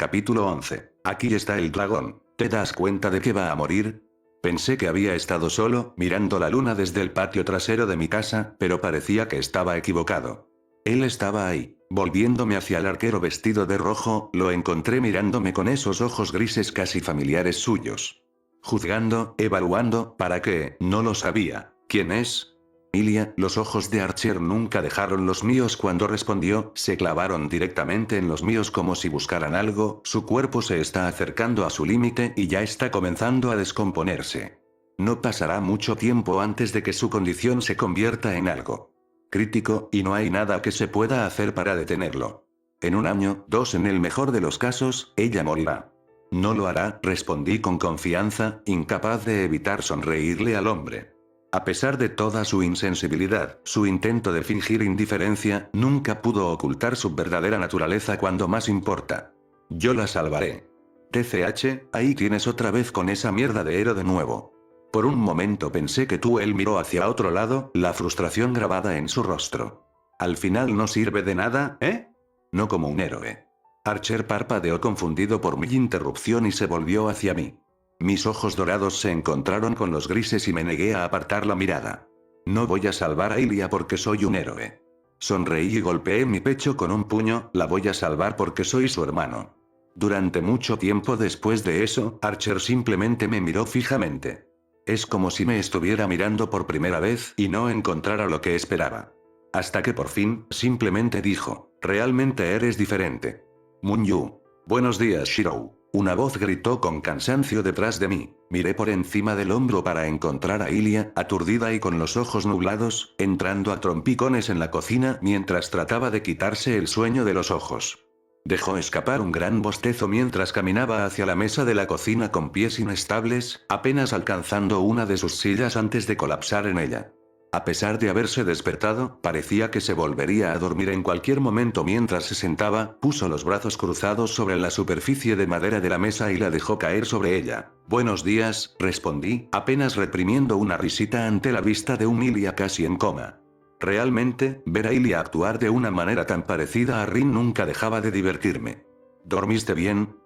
Capítulo 11. Aquí está el dragón. ¿Te das cuenta de que va a morir? Pensé que había estado solo, mirando la luna desde el patio trasero de mi casa, pero parecía que estaba equivocado. Él estaba ahí, volviéndome hacia el arquero vestido de rojo, lo encontré mirándome con esos ojos grises casi familiares suyos. Juzgando, evaluando, ¿para qué? No lo sabía. ¿Quién es? Ilia, los ojos de Archer nunca dejaron los míos cuando respondió, se clavaron directamente en los míos como si buscaran algo, su cuerpo se está acercando a su límite y ya está comenzando a descomponerse. No pasará mucho tiempo antes de que su condición se convierta en algo crítico, y no hay nada que se pueda hacer para detenerlo. En 1 año, 2 en el mejor de los casos, ella morirá. No lo hará, respondí con confianza, incapaz de evitar sonreírle al hombre. A pesar de toda su insensibilidad, su intento de fingir indiferencia, nunca pudo ocultar su verdadera naturaleza cuando más importa. Yo la salvaré. TCH, ahí tienes otra vez con esa mierda de héroe de nuevo. Por un momento pensé que él miró hacia otro lado, la frustración grabada en su rostro. Al final no sirve de nada, ¿eh? No como un héroe. Archer parpadeó confundido por mi interrupción y se volvió hacia mí. Mis ojos dorados se encontraron con los grises y me negué a apartar la mirada. No voy a salvar a Ilia porque soy un héroe. Sonreí y golpeé mi pecho con un puño, la voy a salvar porque soy su hermano. Durante mucho tiempo después de eso, Archer simplemente me miró fijamente. Es como si me estuviera mirando por primera vez y no encontrara lo que esperaba. Hasta que por fin, simplemente dijo, realmente eres diferente. Munyu. Buenos días, Shirou. Una voz gritó con cansancio detrás de mí. Miré por encima del hombro para encontrar a Ilia, aturdida y con los ojos nublados, entrando a trompicones en la cocina mientras trataba de quitarse el sueño de los ojos. Dejó escapar un gran bostezo mientras caminaba hacia la mesa de la cocina con pies inestables, apenas alcanzando una de sus sillas antes de colapsar en ella. A pesar de haberse despertado, parecía que se volvería a dormir en cualquier momento mientras se sentaba, puso los brazos cruzados sobre la superficie de madera de la mesa y la dejó caer sobre ella. Buenos días, respondí, apenas reprimiendo una risita ante la vista de un Ilia casi en coma. Realmente, ver a Ilia actuar de una manera tan parecida a Rin nunca dejaba de divertirme. ¿Dormiste bien?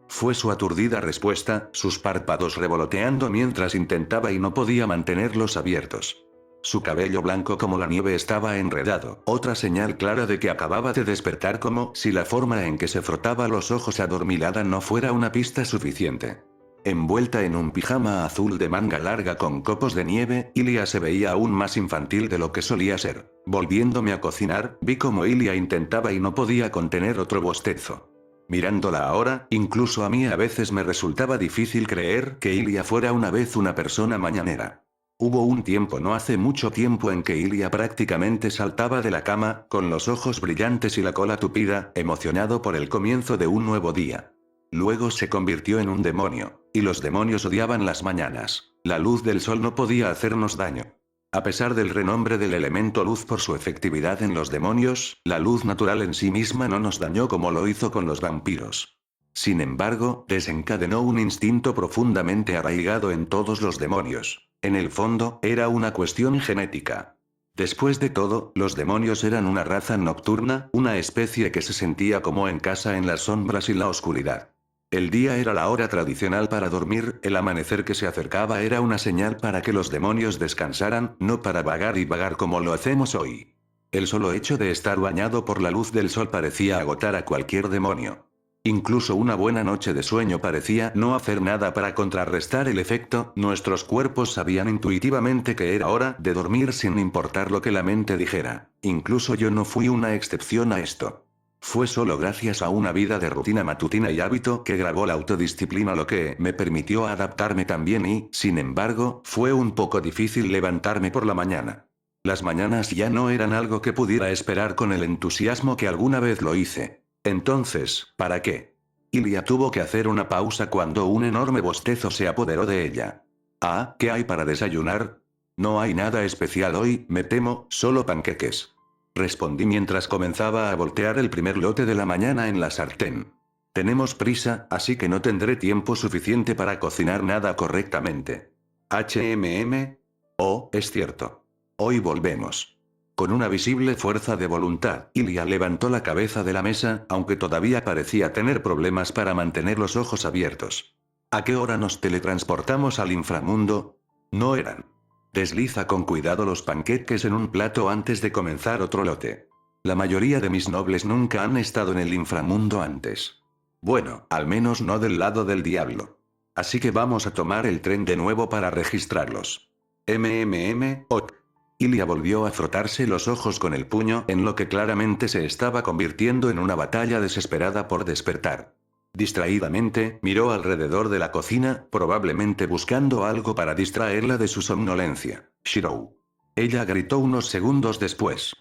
Fue su aturdida respuesta, sus párpados revoloteando mientras intentaba y no podía mantenerlos abiertos. Su cabello blanco como la nieve estaba enredado, otra señal clara de que acababa de despertar, como si la forma en que se frotaba los ojos adormilada no fuera una pista suficiente. Envuelta en un pijama azul de manga larga con copos de nieve, Ilia se veía aún más infantil de lo que solía ser. Volviéndome a cocinar, vi como Ilia intentaba y no podía contener otro bostezo. Mirándola ahora, incluso a mí a veces me resultaba difícil creer que Ilia fuera una vez una persona mañanera. Hubo un tiempo no hace mucho tiempo en que Ilia prácticamente saltaba de la cama, con los ojos brillantes y la cola tupida, emocionado por el comienzo de un nuevo día. Luego se convirtió en un demonio, y los demonios odiaban las mañanas. La luz del sol no podía hacernos daño. A pesar del renombre del elemento luz por su efectividad en los demonios, la luz natural en sí misma no nos dañó como lo hizo con los vampiros. Sin embargo, desencadenó un instinto profundamente arraigado en todos los demonios. En el fondo, era una cuestión genética. Después de todo, los demonios eran una raza nocturna, una especie que se sentía como en casa en las sombras y la oscuridad. El día era la hora tradicional para dormir, el amanecer que se acercaba era una señal para que los demonios descansaran, no para vagar y vagar como lo hacemos hoy. El solo hecho de estar bañado por la luz del sol parecía agotar a cualquier demonio. Incluso una buena noche de sueño parecía no hacer nada para contrarrestar el efecto, nuestros cuerpos sabían intuitivamente que era hora de dormir sin importar lo que la mente dijera. Incluso yo no fui una excepción a esto. Fue solo gracias a una vida de rutina matutina y hábito que grabó la autodisciplina lo que me permitió adaptarme también y, sin embargo, fue un poco difícil levantarme por la mañana. Las mañanas ya no eran algo que pudiera esperar con el entusiasmo que alguna vez lo hice. Entonces, ¿para qué? Ilia tuvo que hacer una pausa cuando un enorme bostezo se apoderó de ella. Ah, ¿qué hay para desayunar? No hay nada especial hoy, me temo, solo panqueques. Respondí mientras comenzaba a voltear el primer lote de la mañana en la sartén. Tenemos prisa, así que no tendré tiempo suficiente para cocinar nada correctamente. Oh, es cierto. Hoy volvemos. Con una visible fuerza de voluntad, Ilia levantó la cabeza de la mesa, aunque todavía parecía tener problemas para mantener los ojos abiertos. ¿A qué hora nos teletransportamos al inframundo? No eran. Desliza con cuidado los panqueques en un plato antes de comenzar otro lote. La mayoría de mis nobles nunca han estado en el inframundo antes. Bueno, al menos no del lado del diablo. Así que vamos a tomar el tren de nuevo para registrarlos. Ok. Ilia volvió a frotarse los ojos con el puño en lo que claramente se estaba convirtiendo en una batalla desesperada por despertar. Distraídamente, miró alrededor de la cocina, probablemente buscando algo para distraerla de su somnolencia. Shirou. Ella gritó unos segundos después.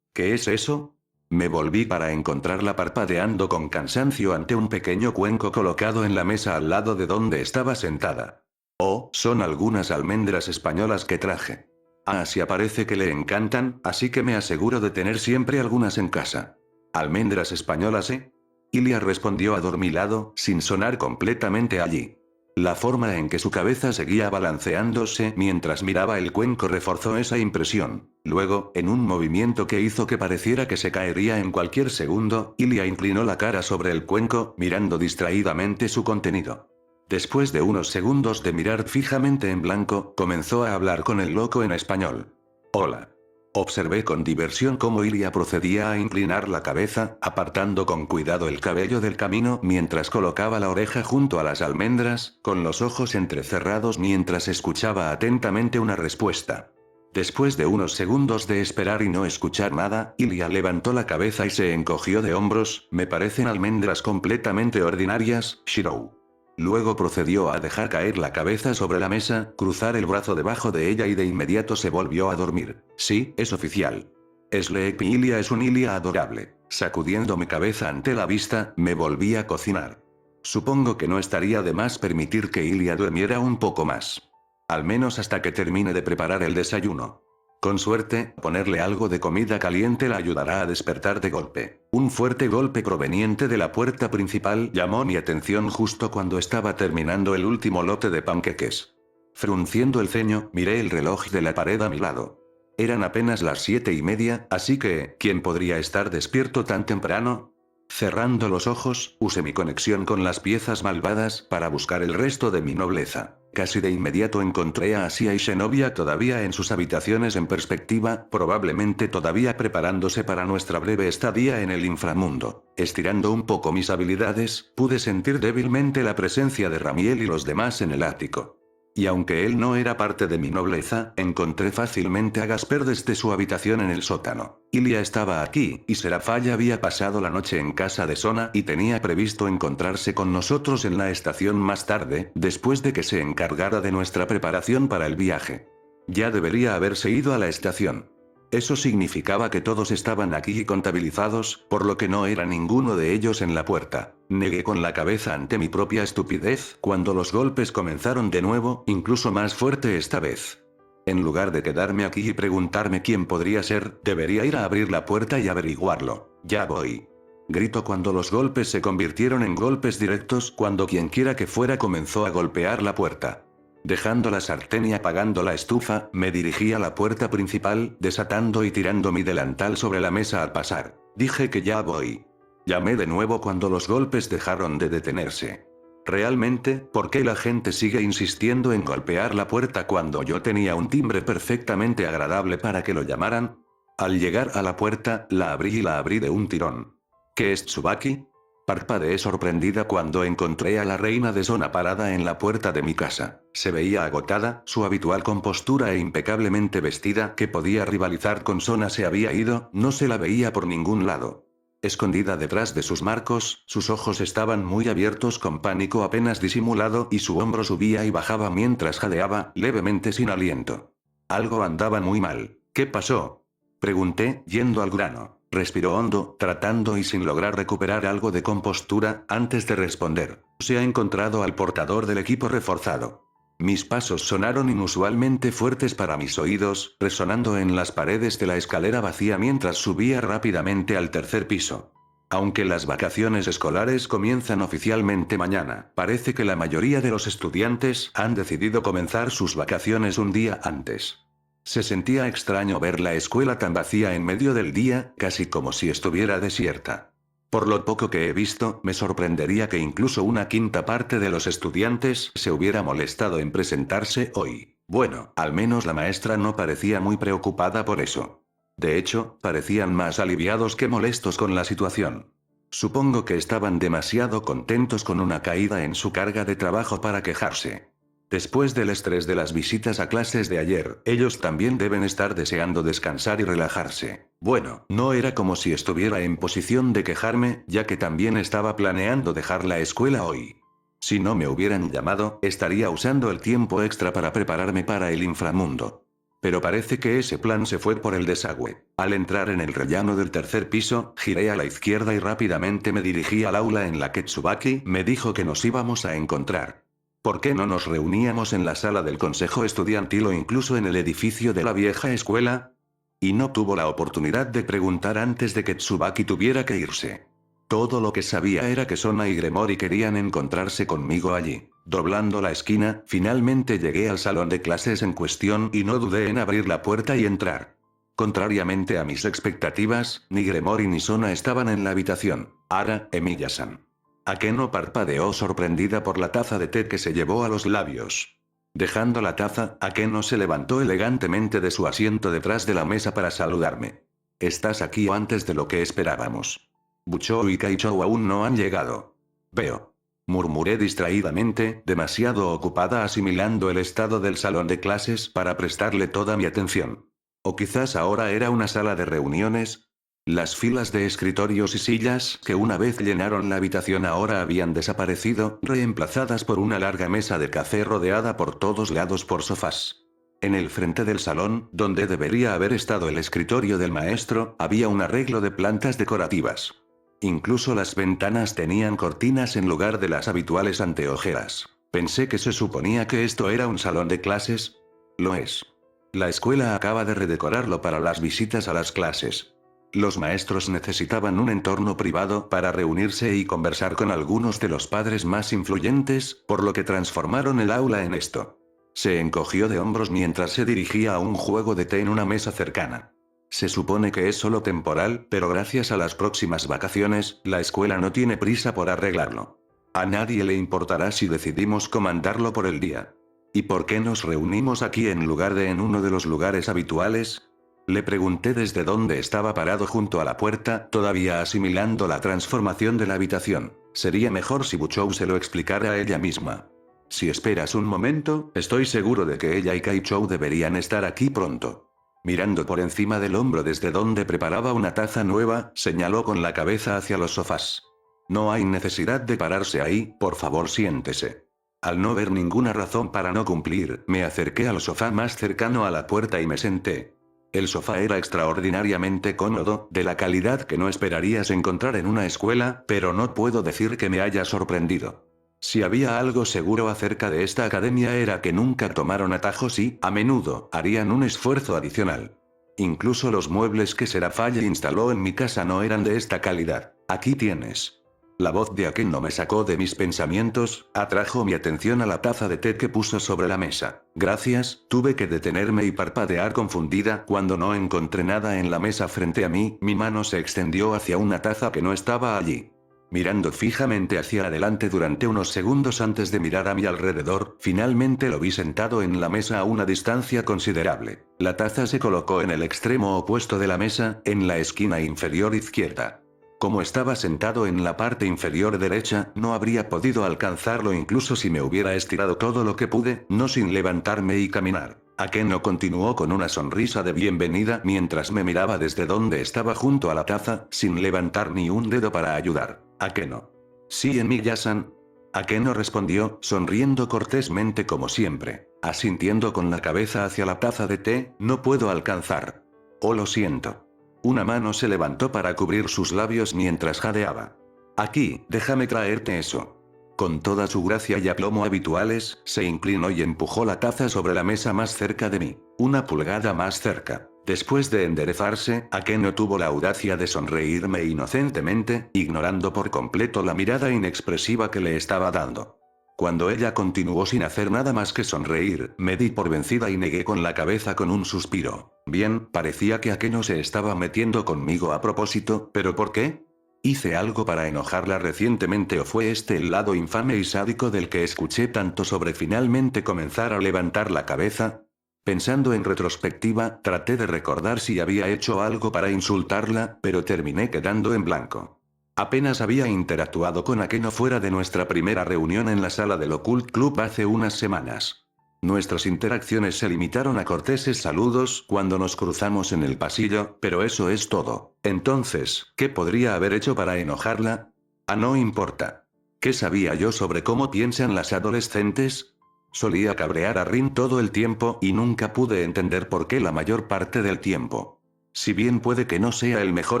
¿Qué es eso? Me volví para encontrarla parpadeando con cansancio ante un pequeño cuenco colocado en la mesa al lado de donde estaba sentada. Oh, son algunas almendras españolas que traje. Ah, sí, parece que le encantan, así que me aseguro de tener siempre algunas en casa. ¿Almendras españolas, eh? Ilia respondió adormilado, sin sonar completamente allí. La forma en que su cabeza seguía balanceándose mientras miraba el cuenco reforzó esa impresión. Luego, en un movimiento que hizo que pareciera que se caería en cualquier segundo, Ilia inclinó la cara sobre el cuenco, mirando distraídamente su contenido. Después de unos segundos de mirar fijamente en blanco, comenzó a hablar con el loco en español. Hola. Observé con diversión cómo Ilia procedía a inclinar la cabeza, apartando con cuidado el cabello del camino mientras colocaba la oreja junto a las almendras, con los ojos entrecerrados mientras escuchaba atentamente una respuesta. Después de unos segundos de esperar y no escuchar nada, Ilia levantó la cabeza y se encogió de hombros. Me parecen almendras completamente ordinarias, Shirou. Luego procedió a dejar caer la cabeza sobre la mesa, cruzar el brazo debajo de ella y de inmediato se volvió a dormir. Sí, es oficial. Sleepy Ilia es un Ilia adorable. Sacudiendo mi cabeza ante la vista, me volví a cocinar. Supongo que no estaría de más permitir que Ilia durmiera un poco más. Al menos hasta que termine de preparar el desayuno. Con suerte, ponerle algo de comida caliente la ayudará a despertar de golpe. Un fuerte golpe proveniente de la puerta principal llamó mi atención justo cuando estaba terminando el último lote de panqueques. Frunciendo el ceño, miré el reloj de la pared a mi lado. Eran apenas las 7:30, así que, ¿quién podría estar despierto tan temprano? Cerrando los ojos, usé mi conexión con las piezas malvadas para buscar el resto de mi nobleza. Casi de inmediato encontré a Asia y Zenobia todavía en sus habitaciones en perspectiva, probablemente todavía preparándose para nuestra breve estadía en el inframundo. Estirando un poco mis habilidades, pude sentir débilmente la presencia de Ramiel y los demás en el ático. Y aunque él no era parte de mi nobleza, encontré fácilmente a Gasper desde su habitación en el sótano. Ilia estaba aquí, y Serafaya había pasado la noche en casa de Sona y tenía previsto encontrarse con nosotros en la estación más tarde, después de que se encargara de nuestra preparación para el viaje. Ya debería haberse ido a la estación. Eso significaba que todos estaban aquí y contabilizados, por lo que no era ninguno de ellos en la puerta. Negué con la cabeza ante mi propia estupidez, cuando los golpes comenzaron de nuevo, incluso más fuerte esta vez. En lugar de quedarme aquí y preguntarme quién podría ser, debería ir a abrir la puerta y averiguarlo. Ya voy. Grito cuando los golpes se convirtieron en golpes directos, cuando quienquiera que fuera comenzó a golpear la puerta. Dejando la sartén y apagando la estufa, me dirigí a la puerta principal, desatando y tirando mi delantal sobre la mesa al pasar. Dije que ya voy. Llamé de nuevo cuando los golpes dejaron de detenerse. Realmente, ¿por qué la gente sigue insistiendo en golpear la puerta cuando yo tenía un timbre perfectamente agradable para que lo llamaran? Al llegar a la puerta, la abrí de un tirón. ¿Qué es Tsubaki? Parpadeé sorprendida cuando encontré a la reina de Sona parada en la puerta de mi casa. Se veía agotada, su habitual compostura e impecablemente vestida que podía rivalizar con Sona se había ido, no se la veía por ningún lado. Escondida detrás de sus marcos, sus ojos estaban muy abiertos con pánico apenas disimulado y su hombro subía y bajaba mientras jadeaba, levemente sin aliento. Algo andaba muy mal. ¿Qué pasó? Pregunté, yendo al grano. Respiró hondo, tratando y sin lograr recuperar algo de compostura, antes de responder. Se ha encontrado al portador del equipo reforzado. Mis pasos sonaron inusualmente fuertes para mis oídos, resonando en las paredes de la escalera vacía mientras subía rápidamente al tercer piso. Aunque las vacaciones escolares comienzan oficialmente mañana, parece que la mayoría de los estudiantes han decidido comenzar sus vacaciones un día antes. Se sentía extraño ver la escuela tan vacía en medio del día, casi como si estuviera desierta. Por lo poco que he visto, me sorprendería que incluso una quinta parte de los estudiantes se hubiera molestado en presentarse hoy. Bueno, al menos la maestra no parecía muy preocupada por eso. De hecho, parecían más aliviados que molestos con la situación. Supongo que estaban demasiado contentos con una caída en su carga de trabajo para quejarse. Después del estrés de las visitas a clases de ayer, ellos también deben estar deseando descansar y relajarse. Bueno, no era como si estuviera en posición de quejarme, ya que también estaba planeando dejar la escuela hoy. Si no me hubieran llamado, estaría usando el tiempo extra para prepararme para el inframundo. Pero parece que ese plan se fue por el desagüe. Al entrar en el rellano del tercer piso, giré a la izquierda y rápidamente me dirigí al aula en la que Tsubaki me dijo que nos íbamos a encontrar. ¿Por qué no nos reuníamos en la sala del consejo estudiantil o incluso en el edificio de la vieja escuela? Y no tuvo la oportunidad de preguntar antes de que Tsubaki tuviera que irse. Todo lo que sabía era que Sona y Gremori querían encontrarse conmigo allí. Doblando la esquina, finalmente llegué al salón de clases en cuestión y no dudé en abrir la puerta y entrar. Contrariamente a mis expectativas, ni Gremori ni Sona estaban en la habitación. Ara, Emiya-san. Akeno parpadeó sorprendida por la taza de té que se llevó a los labios. Dejando la taza, Akeno se levantó elegantemente de su asiento detrás de la mesa para saludarme. «Estás aquí antes de lo que esperábamos. Buchou y Kaichou aún no han llegado. Veo». Murmuré distraídamente, demasiado ocupada asimilando el estado del salón de clases para prestarle toda mi atención. O quizás ahora era una sala de reuniones. Las filas de escritorios y sillas que una vez llenaron la habitación ahora habían desaparecido, reemplazadas por una larga mesa de café rodeada por todos lados por sofás. En el frente del salón, donde debería haber estado el escritorio del maestro, había un arreglo de plantas decorativas. Incluso las ventanas tenían cortinas en lugar de las habituales anteojeras. Pensé que se suponía que esto era un salón de clases. Lo es. La escuela acaba de redecorarlo para las visitas a las clases. Los maestros necesitaban un entorno privado para reunirse y conversar con algunos de los padres más influyentes, por lo que transformaron el aula en esto. Se encogió de hombros mientras se dirigía a un juego de té en una mesa cercana. Se supone que es solo temporal, pero gracias a las próximas vacaciones, la escuela no tiene prisa por arreglarlo. A nadie le importará si decidimos comandarlo por el día. ¿Y por qué nos reunimos aquí en lugar de en uno de los lugares habituales? Le pregunté desde donde estaba parado junto a la puerta, todavía asimilando la transformación de la habitación. Sería mejor si Buchou se lo explicara a ella misma. Si esperas un momento, estoy seguro de que ella y Kaichou deberían estar aquí pronto. Mirando por encima del hombro desde donde preparaba una taza nueva, señaló con la cabeza hacia los sofás. No hay necesidad de pararse ahí, por favor siéntese. Al no ver ninguna razón para no cumplir, me acerqué al sofá más cercano a la puerta y me senté. El sofá era extraordinariamente cómodo, de la calidad que no esperarías encontrar en una escuela, pero no puedo decir que me haya sorprendido. Si había algo seguro acerca de esta academia era que nunca tomaron atajos y, a menudo, harían un esfuerzo adicional. Incluso los muebles que Serafaye instaló en mi casa no eran de esta calidad. Aquí tienes. La voz de Akeno me sacó de mis pensamientos, atrajo mi atención a la taza de té que puso sobre la mesa. Gracias, tuve que detenerme y parpadear confundida cuando no encontré nada en la mesa frente a mí, mi mano se extendió hacia una taza que no estaba allí. Mirando fijamente hacia adelante durante unos segundos antes de mirar a mi alrededor, finalmente lo vi sentado en la mesa a una distancia considerable. La taza se colocó en el extremo opuesto de la mesa, en la esquina inferior izquierda. Como estaba sentado en la parte inferior derecha, no habría podido alcanzarlo incluso si me hubiera estirado todo lo que pude, no sin levantarme y caminar. Akeno continuó con una sonrisa de bienvenida mientras me miraba desde donde estaba junto a la taza, sin levantar ni un dedo para ayudar. Akeno. Sí, Emiya-san. Akeno respondió, sonriendo cortésmente como siempre. Asintiendo con la cabeza hacia la taza de té, no puedo alcanzar. Oh, lo siento. Una mano se levantó para cubrir sus labios mientras jadeaba. Aquí, déjame traerte eso. Con toda su gracia y aplomo habituales, se inclinó y empujó la taza sobre la mesa más cerca de mí, una pulgada más cerca. Después de enderezarse, Akeno tuvo la audacia de sonreírme inocentemente, ignorando por completo la mirada inexpresiva que le estaba dando. Cuando ella continuó sin hacer nada más que sonreír, me di por vencida y negué con la cabeza con un suspiro. Bien, parecía que Akeno se estaba metiendo conmigo a propósito, ¿pero por qué? ¿Hice algo para enojarla recientemente o fue este el lado infame y sádico del que escuché tanto sobre finalmente comenzar a levantar la cabeza? Pensando en retrospectiva, traté de recordar si había hecho algo para insultarla, pero terminé quedando en blanco. Apenas había interactuado con Akeno fuera de nuestra primera reunión en la sala del Occult Club hace unas semanas. Nuestras interacciones se limitaron a corteses saludos cuando nos cruzamos en el pasillo, pero eso es todo. Entonces, ¿qué podría haber hecho para enojarla? Ah, no importa. ¿Qué sabía yo sobre cómo piensan las adolescentes? Solía cabrear a Rin todo el tiempo y nunca pude entender por qué la mayor parte del tiempo. Si bien puede que no sea el mejor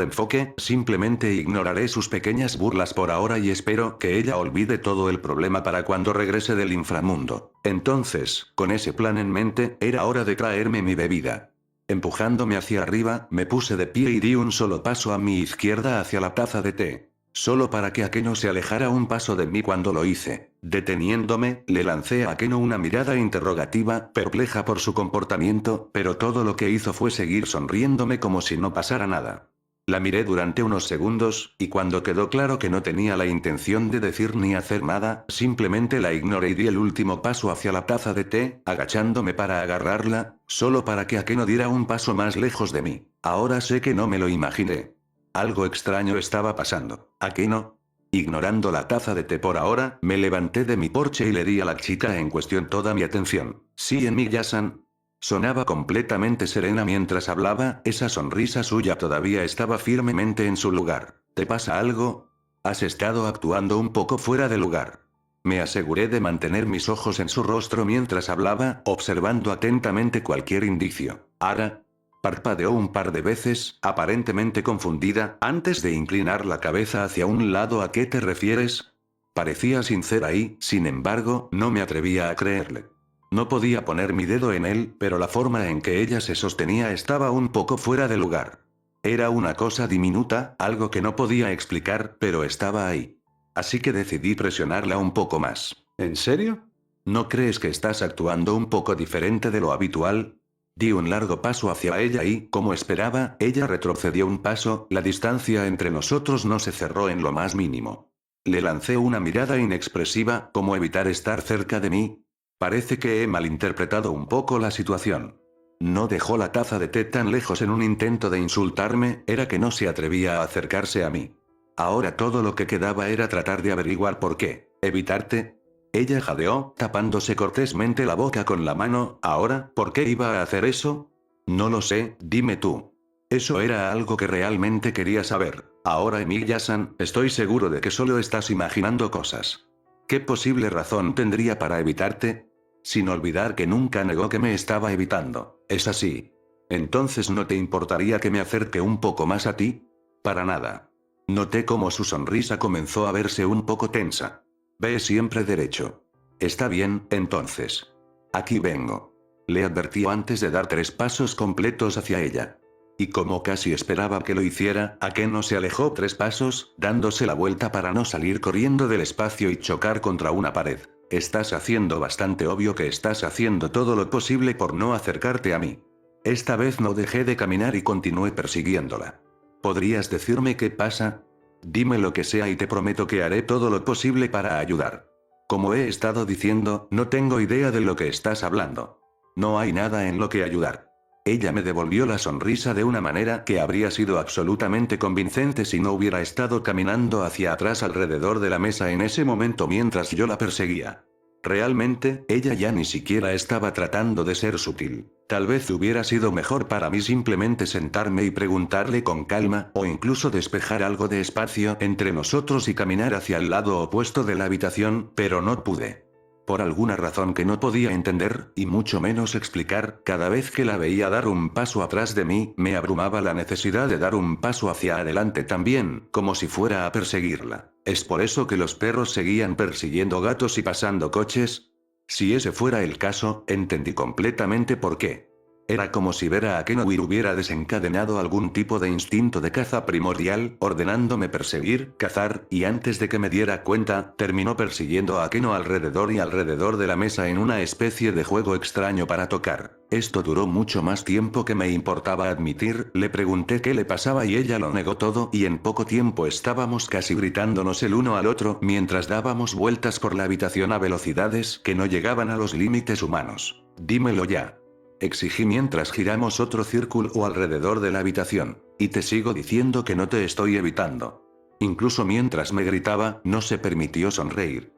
enfoque, simplemente ignoraré sus pequeñas burlas por ahora y espero que ella olvide todo el problema para cuando regrese del inframundo. Entonces, con ese plan en mente, era hora de traerme mi bebida. Empujándome hacia arriba, me puse de pie y di un solo paso a mi izquierda hacia la taza de té. Solo para que Akeno se alejara un paso de mí cuando lo hice. Deteniéndome, le lancé a Akeno una mirada interrogativa, perpleja por su comportamiento, pero todo lo que hizo fue seguir sonriéndome como si no pasara nada. La miré durante unos segundos, y cuando quedó claro que no tenía la intención de decir ni hacer nada, simplemente la ignoré y di el último paso hacia la taza de té, agachándome para agarrarla, solo para que Akeno diera un paso más lejos de mí. Ahora sé que no me lo imaginé. Algo extraño estaba pasando. Akeno. Ignorando la taza de té por ahora, me levanté de mi porche y le di a la chica en cuestión toda mi atención. Sí, Emilia-san. Sonaba completamente serena mientras hablaba, esa sonrisa suya todavía estaba firmemente en su lugar. ¿Te pasa algo? Has estado actuando un poco fuera de lugar. Me aseguré de mantener mis ojos en su rostro mientras hablaba, observando atentamente cualquier indicio. Ara. Parpadeó un par de veces, aparentemente confundida, antes de inclinar la cabeza hacia un lado. ¿A qué te refieres? Parecía sincera y, sin embargo, no me atrevía a creerle. No podía poner mi dedo en él, pero la forma en que ella se sostenía estaba un poco fuera de lugar. Era una cosa diminuta, algo que no podía explicar, pero estaba ahí. Así que decidí presionarla un poco más. ¿En serio? ¿No crees que estás actuando un poco diferente de lo habitual? Di un largo paso hacia ella y, como esperaba, ella retrocedió un paso, la distancia entre nosotros no se cerró en lo más mínimo. Le lancé una mirada inexpresiva, como evitar estar cerca de mí. Parece que he malinterpretado un poco la situación. No dejó la taza de té tan lejos en un intento de insultarme, era que no se atrevía a acercarse a mí. Ahora todo lo que quedaba era tratar de averiguar por qué. ¿Evitarte? Ella jadeó, tapándose cortésmente la boca con la mano. ¿Ahora, por qué iba a hacer eso? No lo sé, dime tú. Eso era algo que realmente quería saber. Ahora, Emilia-san, estoy seguro de que solo estás imaginando cosas. ¿Qué posible razón tendría para evitarte? Sin olvidar que nunca negó que me estaba evitando. ¿Es así? Entonces, ¿no te importaría que me acerque un poco más a ti? Para nada. Noté cómo su sonrisa comenzó a verse un poco tensa. Ve siempre derecho. Está bien, entonces. Aquí vengo. Le advertí antes de dar 3 pasos completos hacia ella. Y como casi esperaba que lo hiciera, Akeno se alejó 3 pasos, dándose la vuelta para no salir corriendo del espacio y chocar contra una pared. Estás haciendo bastante obvio que estás haciendo todo lo posible por no acercarte a mí. Esta vez no dejé de caminar y continué persiguiéndola. ¿Podrías decirme qué pasa? Dime lo que sea y te prometo que haré todo lo posible para ayudar. Como he estado diciendo, no tengo idea de lo que estás hablando. No hay nada en lo que ayudar. Ella me devolvió la sonrisa de una manera que habría sido absolutamente convincente si no hubiera estado caminando hacia atrás alrededor de la mesa en ese momento mientras yo la perseguía. Realmente, ella ya ni siquiera estaba tratando de ser sutil. Tal vez hubiera sido mejor para mí simplemente sentarme y preguntarle con calma, o incluso despejar algo de espacio entre nosotros y caminar hacia el lado opuesto de la habitación, pero no pude. Por alguna razón que no podía entender, y mucho menos explicar, cada vez que la veía dar un paso atrás de mí, me abrumaba la necesidad de dar un paso hacia adelante también, como si fuera a perseguirla. ¿Es por eso que los perros seguían persiguiendo gatos y pasando coches? Si ese fuera el caso, entendí completamente por qué. Era como si ver a Akenouir hubiera desencadenado algún tipo de instinto de caza primordial, ordenándome perseguir, cazar, y antes de que me diera cuenta, terminó persiguiendo a Akeno alrededor y alrededor de la mesa en una especie de juego extraño para tocar. Esto duró mucho más tiempo que me importaba admitir, le pregunté qué le pasaba y ella lo negó todo y en poco tiempo estábamos casi gritándonos el uno al otro mientras dábamos vueltas por la habitación a velocidades que no llegaban a los límites humanos. Dímelo ya. Exigí mientras giramos otro círculo alrededor de la habitación, y te sigo diciendo que no te estoy evitando. Incluso mientras me gritaba, no se permitió sonreír.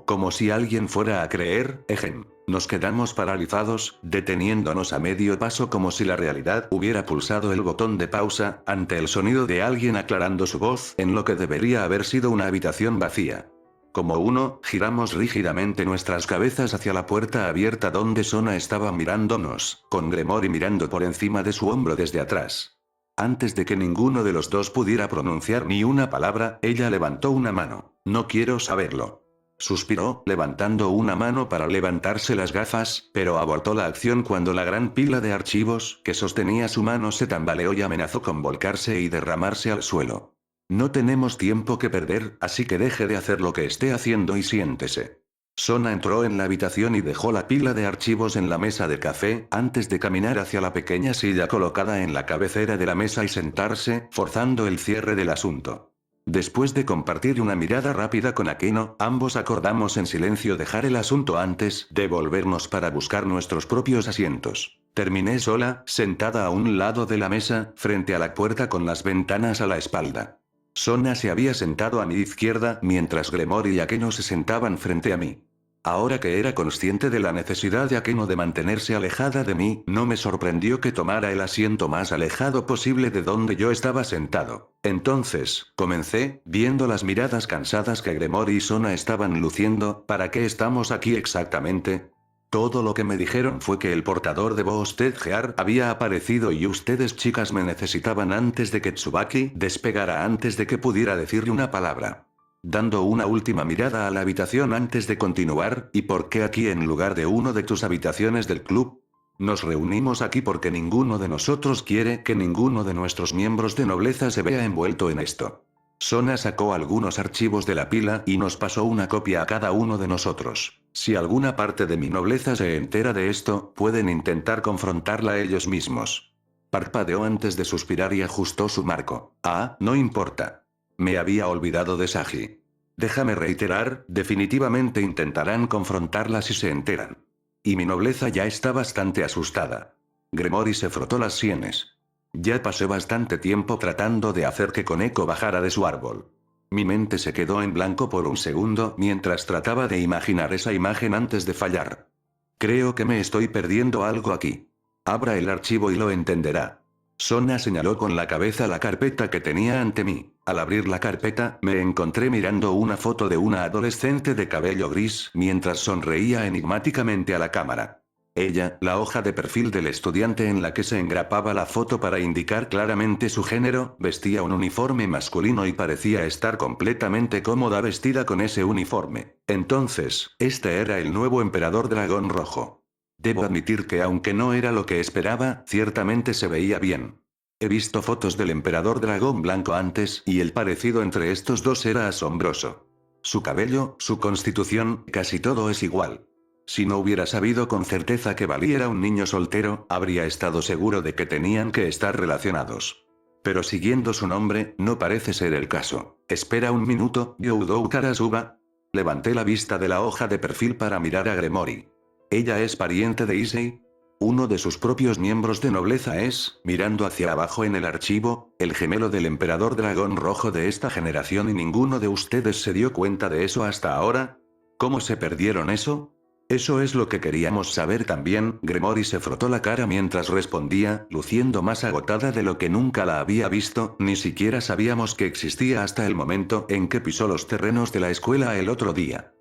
Como si alguien fuera a creer, ejem. Nos quedamos paralizados, deteniéndonos a medio paso como si la realidad hubiera pulsado el botón de pausa, ante el sonido de alguien aclarando su voz en lo que debería haber sido una habitación vacía. Como uno, giramos rígidamente nuestras cabezas hacia la puerta abierta donde Sona estaba mirándonos, con Gremory mirando por encima de su hombro desde atrás. Antes de que ninguno de los dos pudiera pronunciar ni una palabra, ella levantó una mano. No quiero saberlo. Suspiró, levantando una mano para levantarse las gafas, pero abortó la acción cuando la gran pila de archivos que sostenía su mano se tambaleó y amenazó con volcarse y derramarse al suelo. No tenemos tiempo que perder, así que deje de hacer lo que esté haciendo y siéntese. Sona entró en la habitación y dejó la pila de archivos en la mesa de café, antes de caminar hacia la pequeña silla colocada en la cabecera de la mesa y sentarse, forzando el cierre del asunto. Después de compartir una mirada rápida con Akeno, ambos acordamos en silencio dejar el asunto antes de volvernos para buscar nuestros propios asientos. Terminé sola, sentada a un lado de la mesa, frente a la puerta con las ventanas a la espalda. Sona se había sentado a mi izquierda mientras Gremory y Akeno se sentaban frente a mí. Ahora que era consciente de la necesidad de Akeno de mantenerse alejada de mí, no me sorprendió que tomara el asiento más alejado posible de donde yo estaba sentado. Entonces, comencé, viendo las miradas cansadas que Gremory y Sona estaban luciendo. ¿Para qué estamos aquí exactamente? Todo lo que me dijeron fue que el portador de Boosted-Gear había aparecido y ustedes chicas me necesitaban antes de que Tsubaki despegara antes de que pudiera decirle una palabra. Dando una última mirada a la habitación antes de continuar, ¿y por qué aquí en lugar de una de tus habitaciones del club? Nos reunimos aquí porque ninguno de nosotros quiere que ninguno de nuestros miembros de nobleza se vea envuelto en esto. Sona sacó algunos archivos de la pila y nos pasó una copia a cada uno de nosotros. Si alguna parte de mi nobleza se entera de esto, pueden intentar confrontarla ellos mismos. Parpadeó antes de suspirar y ajustó su marco. No importa. Me había olvidado de Saji. Déjame reiterar, definitivamente intentarán confrontarla si se enteran. Y mi nobleza ya está bastante asustada. Gremory se frotó las sienes. Ya pasé bastante tiempo tratando de hacer que Koneko bajara de su árbol. Mi mente se quedó en blanco por un segundo mientras trataba de imaginar esa imagen antes de fallar. Creo que me estoy perdiendo algo aquí. Abra el archivo y lo entenderá. Sona señaló con la cabeza la carpeta que tenía ante mí. Al abrir la carpeta, me encontré mirando una foto de una adolescente de cabello gris mientras sonreía enigmáticamente a la cámara. Ella, la hoja de perfil del estudiante en la que se engrapaba la foto para indicar claramente su género, vestía un uniforme masculino y parecía estar completamente cómoda vestida con ese uniforme. Entonces, este era el nuevo emperador dragón rojo. Debo admitir que aunque no era lo que esperaba, ciertamente se veía bien. He visto fotos del emperador dragón blanco antes, y el parecido entre estos dos era asombroso. Su cabello, su constitución, casi todo es igual. Si no hubiera sabido con certeza que Bali era un niño soltero, habría estado seguro de que tenían que estar relacionados. Pero siguiendo su nombre, no parece ser el caso. Espera un minuto, Youdou Karasuba. Levanté la vista de la hoja de perfil para mirar a Gremory. ¿Ella es pariente de Issei? Uno de sus propios miembros de nobleza es, mirando hacia abajo en el archivo, el gemelo del emperador dragón rojo de esta generación y ninguno de ustedes se dio cuenta de eso hasta ahora. ¿Cómo se perdieron eso? Eso es lo que queríamos saber también. Gremory se frotó la cara mientras respondía, luciendo más agotada de lo que nunca la había visto. Ni siquiera sabíamos que existía hasta el momento en que pisó los terrenos de la escuela el otro día.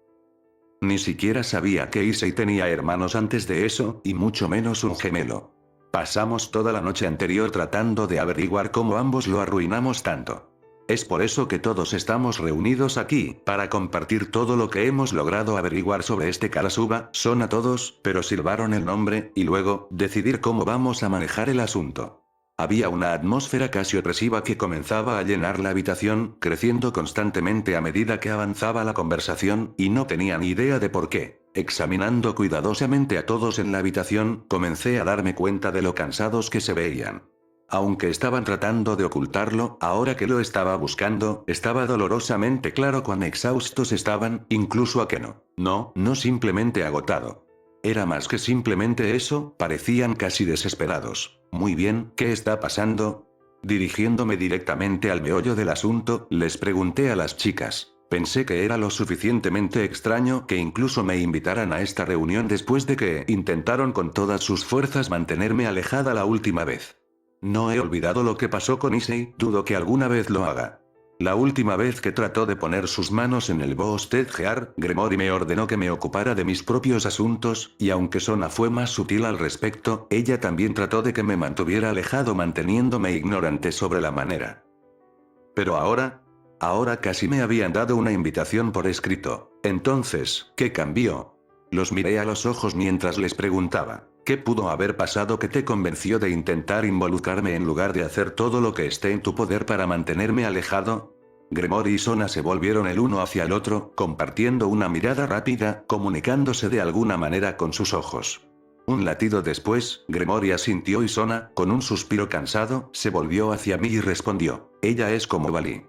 Ni siquiera sabía que Issei tenía hermanos antes de eso, y mucho menos un gemelo. Pasamos toda la noche anterior tratando de averiguar cómo ambos lo arruinamos tanto. Es por eso que todos estamos reunidos aquí, para compartir todo lo que hemos logrado averiguar sobre este Karasuba. Son a todos, pero silbaron el nombre, y luego, decidir cómo vamos a manejar el asunto. Había una atmósfera casi opresiva que comenzaba a llenar la habitación, creciendo constantemente a medida que avanzaba la conversación, y no tenía ni idea de por qué. Examinando cuidadosamente a todos en la habitación, comencé a darme cuenta de lo cansados que se veían. Aunque estaban tratando de ocultarlo, ahora que lo estaba buscando, estaba dolorosamente claro cuán exhaustos estaban, incluso Akeno. No simplemente agotado. Era más que simplemente eso, parecían casi desesperados. Muy bien, ¿qué está pasando? Dirigiéndome directamente al meollo del asunto, les pregunté a las chicas. Pensé que era lo suficientemente extraño que incluso me invitaran a esta reunión después de que intentaron con todas sus fuerzas mantenerme alejada la última vez. No he olvidado lo que pasó con Issei, dudo que alguna vez lo haga. La última vez que trató de poner sus manos en el Boosted Gear, Gremory me ordenó que me ocupara de mis propios asuntos, y aunque Sona fue más sutil al respecto, ella también trató de que me mantuviera alejado manteniéndome ignorante sobre la manera. Pero ahora casi me habían dado una invitación por escrito. Entonces, ¿qué cambió? Los miré a los ojos mientras les preguntaba. ¿Qué pudo haber pasado que te convenció de intentar involucrarme en lugar de hacer todo lo que esté en tu poder para mantenerme alejado? Gremory y Sona se volvieron el uno hacia el otro, compartiendo una mirada rápida, comunicándose de alguna manera con sus ojos. Un latido después, Gremory asintió y Sona, con un suspiro cansado, se volvió hacia mí y respondió. Ella es como Vali.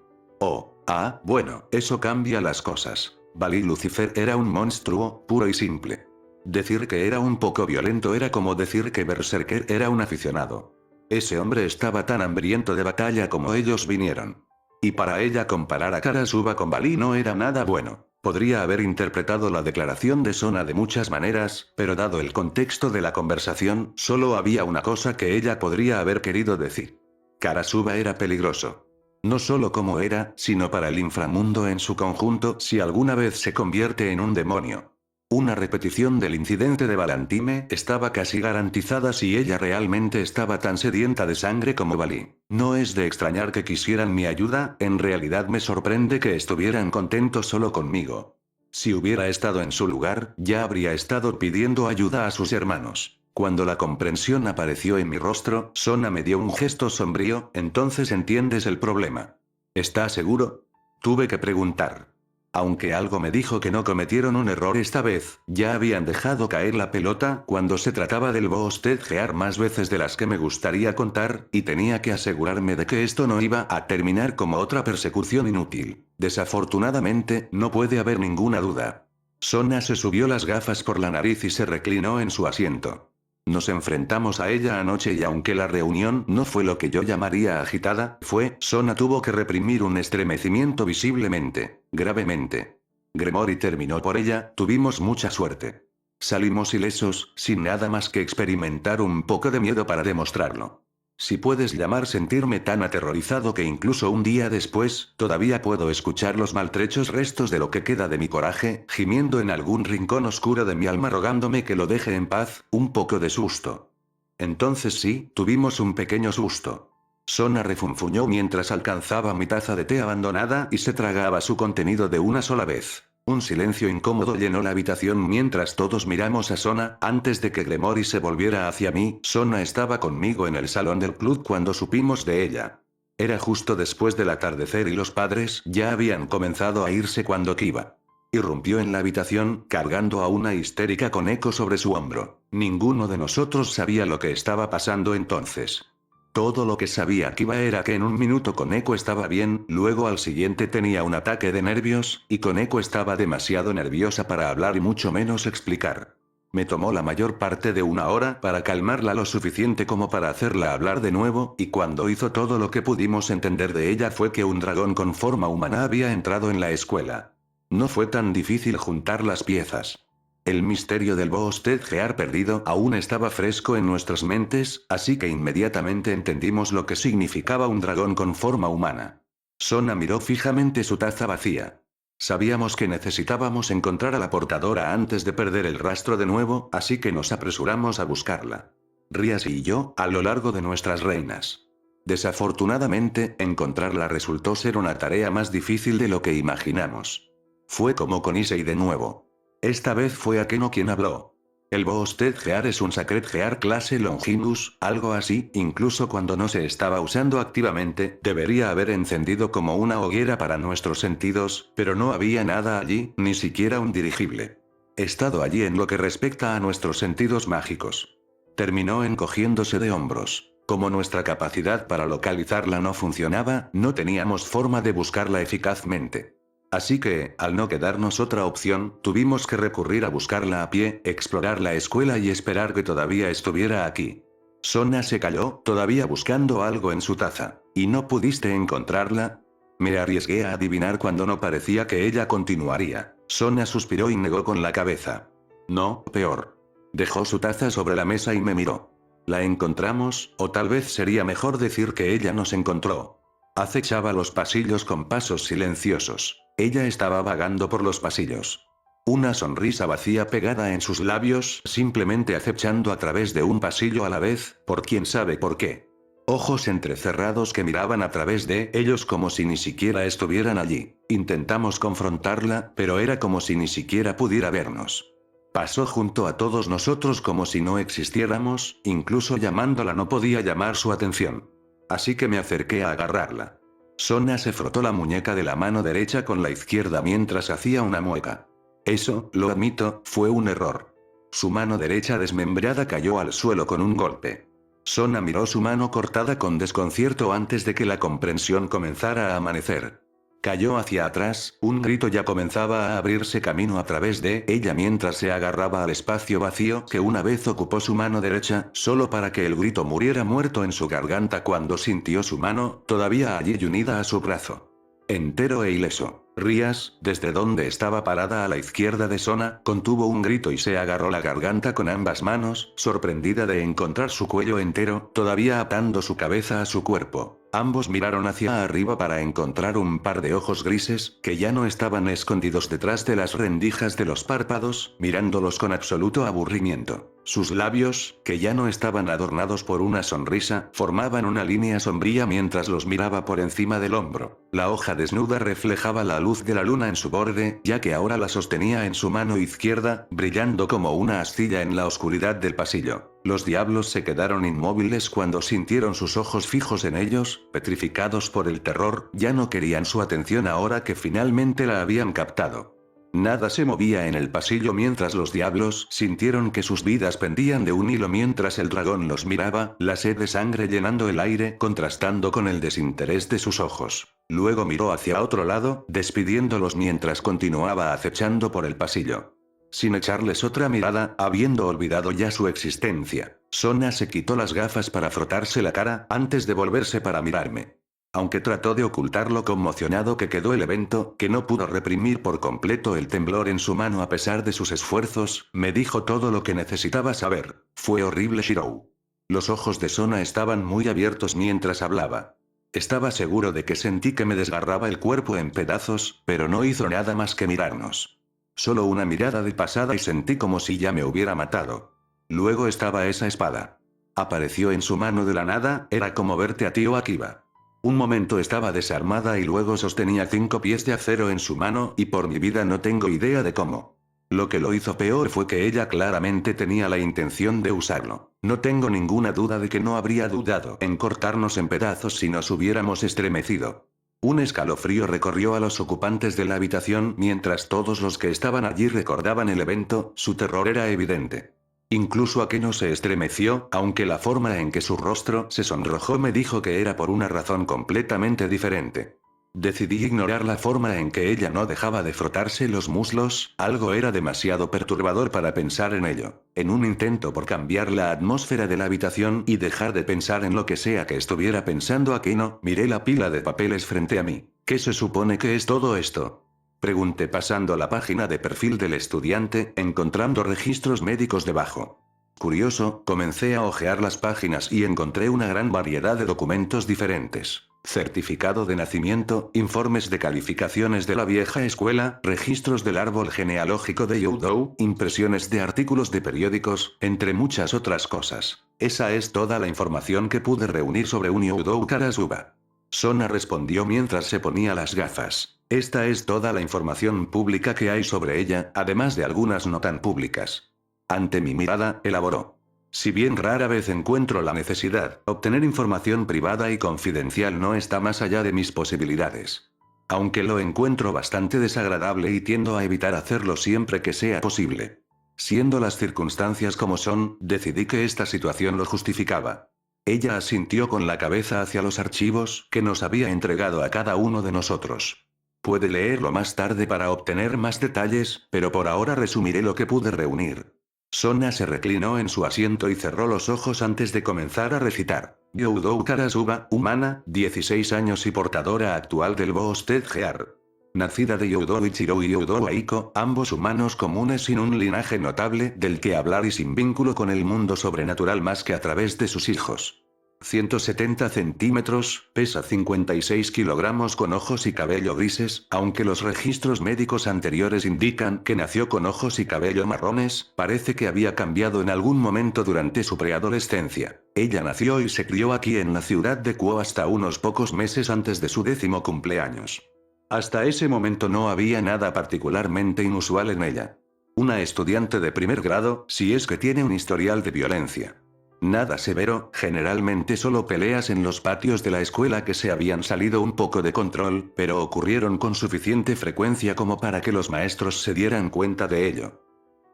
Bueno, eso cambia las cosas. Vali Lucifer era un monstruo, puro y simple. Decir que era un poco violento era como decir que Berserker era un aficionado. Ese hombre estaba tan hambriento de batalla como ellos vinieron. Y para ella comparar a Karasuba con Vali no era nada bueno. Podría haber interpretado la declaración de Sona de muchas maneras, pero dado el contexto de la conversación, solo había una cosa que ella podría haber querido decir. Karasuba era peligroso. No solo como era, sino para el inframundo en su conjunto si alguna vez se convierte en un demonio. Una repetición del incidente de Valentine estaba casi garantizada si ella realmente estaba tan sedienta de sangre como Vali. No es de extrañar que quisieran mi ayuda, en realidad me sorprende que estuvieran contentos solo conmigo. Si hubiera estado en su lugar, ya habría estado pidiendo ayuda a sus hermanos. Cuando la comprensión apareció en mi rostro, Sona me dio un gesto sombrío. Entonces entiendes el problema. ¿Estás seguro? Tuve que preguntar. Aunque algo me dijo que no cometieron un error esta vez, ya habían dejado caer la pelota cuando se trataba del Boosted Gear más veces de las que me gustaría contar, y tenía que asegurarme de que esto no iba a terminar como otra persecución inútil. Desafortunadamente, no puede haber ninguna duda. Sona se subió las gafas por la nariz y se reclinó en su asiento. Nos enfrentamos a ella anoche y aunque la reunión no fue lo que yo llamaría agitada, Sona tuvo que reprimir un estremecimiento visiblemente, gravemente. Gremory terminó por ella, tuvimos mucha suerte. Salimos ilesos, sin nada más que experimentar un poco de miedo para demostrarlo. Si puedes llamar sentirme tan aterrorizado que incluso un día después, todavía puedo escuchar los maltrechos restos de lo que queda de mi coraje, gimiendo en algún rincón oscuro de mi alma rogándome que lo deje en paz, un poco de susto. Entonces sí, tuvimos un pequeño susto. Sona refunfuñó mientras alcanzaba mi taza de té abandonada y se tragaba su contenido de una sola vez. Un silencio incómodo llenó la habitación mientras todos miramos a Sona. Antes de que Gremory se volviera hacia mí, Sona estaba conmigo en el salón del club cuando supimos de ella. Era justo después del atardecer y los padres ya habían comenzado a irse cuando Kiba irrumpió en la habitación, cargando a una histérica con Echo sobre su hombro. Ninguno de nosotros sabía lo que estaba pasando entonces. Todo lo que sabía Kiba era que en un minuto Koneko estaba bien, luego al siguiente tenía un ataque de nervios, y Koneko estaba demasiado nerviosa para hablar y mucho menos explicar. Me tomó la mayor parte de una hora para calmarla lo suficiente como para hacerla hablar de nuevo, y cuando hizo todo lo que pudimos entender de ella fue que un dragón con forma humana había entrado en la escuela. No fue tan difícil juntar las piezas. El misterio del Boosted Gear perdido aún estaba fresco en nuestras mentes, así que inmediatamente entendimos lo que significaba un dragón con forma humana. Sona miró fijamente su taza vacía. Sabíamos que necesitábamos encontrar a la portadora antes de perder el rastro de nuevo, así que nos apresuramos a buscarla. Rias y yo, a lo largo de nuestras reinas. Desafortunadamente, encontrarla resultó ser una tarea más difícil de lo que imaginamos. Fue como con Issei de nuevo. Esta vez fue Akeno quien habló. El Boosted Gear es un Sacred Gear clase Longinus, algo así, incluso cuando no se estaba usando activamente, debería haber encendido como una hoguera para nuestros sentidos, pero no había nada allí, ni siquiera un dirigible. Estado allí en lo que respecta a nuestros sentidos mágicos. Terminó encogiéndose de hombros. Como nuestra capacidad para localizarla no funcionaba, no teníamos forma de buscarla eficazmente. Así que, al no quedarnos otra opción, tuvimos que recurrir a buscarla a pie, explorar la escuela y esperar que todavía estuviera aquí. Sona se calló, todavía buscando algo en su taza. ¿Y no pudiste encontrarla? Me arriesgué a adivinar cuando no parecía que ella continuaría. Sona suspiró y negó con la cabeza. No, peor. Dejó su taza sobre la mesa y me miró. La encontramos, o tal vez sería mejor decir que ella nos encontró. Acechaba los pasillos con pasos silenciosos. Ella estaba vagando por los pasillos. Una sonrisa vacía pegada en sus labios, simplemente acechando a través de un pasillo a la vez, por quién sabe por qué. Ojos entrecerrados que miraban a través de ellos como si ni siquiera estuvieran allí. Intentamos confrontarla, pero era como si ni siquiera pudiera vernos. Pasó junto a todos nosotros como si no existiéramos, incluso llamándola no podía llamar su atención. Así que me acerqué a agarrarla. Sona se frotó la muñeca de la mano derecha con la izquierda mientras hacía una mueca. Eso, lo admito, fue un error. Su mano derecha desmembrada cayó al suelo con un golpe. Sona miró su mano cortada con desconcierto antes de que la comprensión comenzara a amanecer. Cayó hacia atrás, un grito ya comenzaba a abrirse camino a través de ella mientras se agarraba al espacio vacío que una vez ocupó su mano derecha, solo para que el grito muriera muerto en su garganta cuando sintió su mano, todavía allí y unida a su brazo. Entero e ileso. Rías, desde donde estaba parada a la izquierda de Sona, contuvo un grito y se agarró la garganta con ambas manos, sorprendida de encontrar su cuello entero, todavía atando su cabeza a su cuerpo. Ambos miraron hacia arriba para encontrar un par de ojos grises, que ya no estaban escondidos detrás de las rendijas de los párpados, mirándolos con absoluto aburrimiento. Sus labios, que ya no estaban adornados por una sonrisa, formaban una línea sombría mientras los miraba por encima del hombro. La hoja desnuda reflejaba la luz de la luna en su borde, ya que ahora la sostenía en su mano izquierda, brillando como una astilla en la oscuridad del pasillo. Los diablos se quedaron inmóviles cuando sintieron sus ojos fijos en ellos, petrificados por el terror, ya no querían su atención ahora que finalmente la habían captado. Nada se movía en el pasillo mientras los diablos sintieron que sus vidas pendían de un hilo mientras el dragón los miraba, la sed de sangre llenando el aire, contrastando con el desinterés de sus ojos. Luego miró hacia otro lado, despidiéndolos mientras continuaba acechando por el pasillo. Sin echarles otra mirada, habiendo olvidado ya su existencia, Sona se quitó las gafas para frotarse la cara, antes de volverse para mirarme. Aunque trató de ocultar lo conmocionado que quedó el evento, que no pudo reprimir por completo el temblor en su mano a pesar de sus esfuerzos, me dijo todo lo que necesitaba saber. Fue horrible, Shirou. Los ojos de Sona estaban muy abiertos mientras hablaba. Estaba seguro de que sentí que me desgarraba el cuerpo en pedazos, pero no hizo nada más que mirarnos. Solo una mirada de pasada y sentí como si ya me hubiera matado. Luego estaba esa espada. Apareció en su mano de la nada, era como verte a Tio Akiba. Un momento estaba desarmada y luego sostenía 5 pies de acero en su mano y por mi vida no tengo idea de cómo. Lo que lo hizo peor fue que ella claramente tenía la intención de usarlo. No tengo ninguna duda de que no habría dudado en cortarnos en pedazos si nos hubiéramos estremecido. Un escalofrío recorrió a los ocupantes de la habitación mientras todos los que estaban allí recordaban el evento, su terror era evidente. Incluso Akeno se estremeció, aunque la forma en que su rostro se sonrojó me dijo que era por una razón completamente diferente. Decidí ignorar la forma en que ella no dejaba de frotarse los muslos, algo era demasiado perturbador para pensar en ello. En un intento por cambiar la atmósfera de la habitación y dejar de pensar en lo que sea que estuviera pensando Akeno, miré la pila de papeles frente a mí. ¿Qué se supone que es todo esto? Pregunté pasando la página de perfil del estudiante, encontrando registros médicos debajo. Curioso, comencé a hojear las páginas y encontré una gran variedad de documentos diferentes. Certificado de nacimiento, informes de calificaciones de la vieja escuela, registros del árbol genealógico de Youdou, impresiones de artículos de periódicos, entre muchas otras cosas. Esa es toda la información que pude reunir sobre un Youdou Karasuba. Sona respondió mientras se ponía las gafas. Esta es toda la información pública que hay sobre ella, además de algunas no tan públicas. Ante mi mirada, elaboró. Si bien rara vez encuentro la necesidad, obtener información privada y confidencial no está más allá de mis posibilidades. Aunque lo encuentro bastante desagradable y tiendo a evitar hacerlo siempre que sea posible. Siendo las circunstancias como son, decidí que esta situación lo justificaba. Ella asintió con la cabeza hacia los archivos que nos había entregado a cada uno de nosotros. Puede leerlo más tarde para obtener más detalles, pero por ahora resumiré lo que pude reunir. Sona se reclinó en su asiento y cerró los ojos antes de comenzar a recitar. Youdou Karasuba, humana, 16 años y portadora actual del Boosted Gear. Nacida de Youdou Ichiro y Youdou Aiko, ambos humanos comunes sin un linaje notable del que hablar y sin vínculo con el mundo sobrenatural más que a través de sus hijos. 170 centímetros, pesa 56 kilogramos con ojos y cabello grises, aunque los registros médicos anteriores indican que nació con ojos y cabello marrones, parece que había cambiado en algún momento durante su preadolescencia. Ella nació y se crió aquí en la ciudad de Kuo hasta unos pocos meses antes de su 10º cumpleaños. Hasta ese momento no había nada particularmente inusual en ella. Una estudiante de primer grado, si es que tiene un historial de violencia. Nada severo, generalmente solo peleas en los patios de la escuela que se habían salido un poco de control, pero ocurrieron con suficiente frecuencia como para que los maestros se dieran cuenta de ello.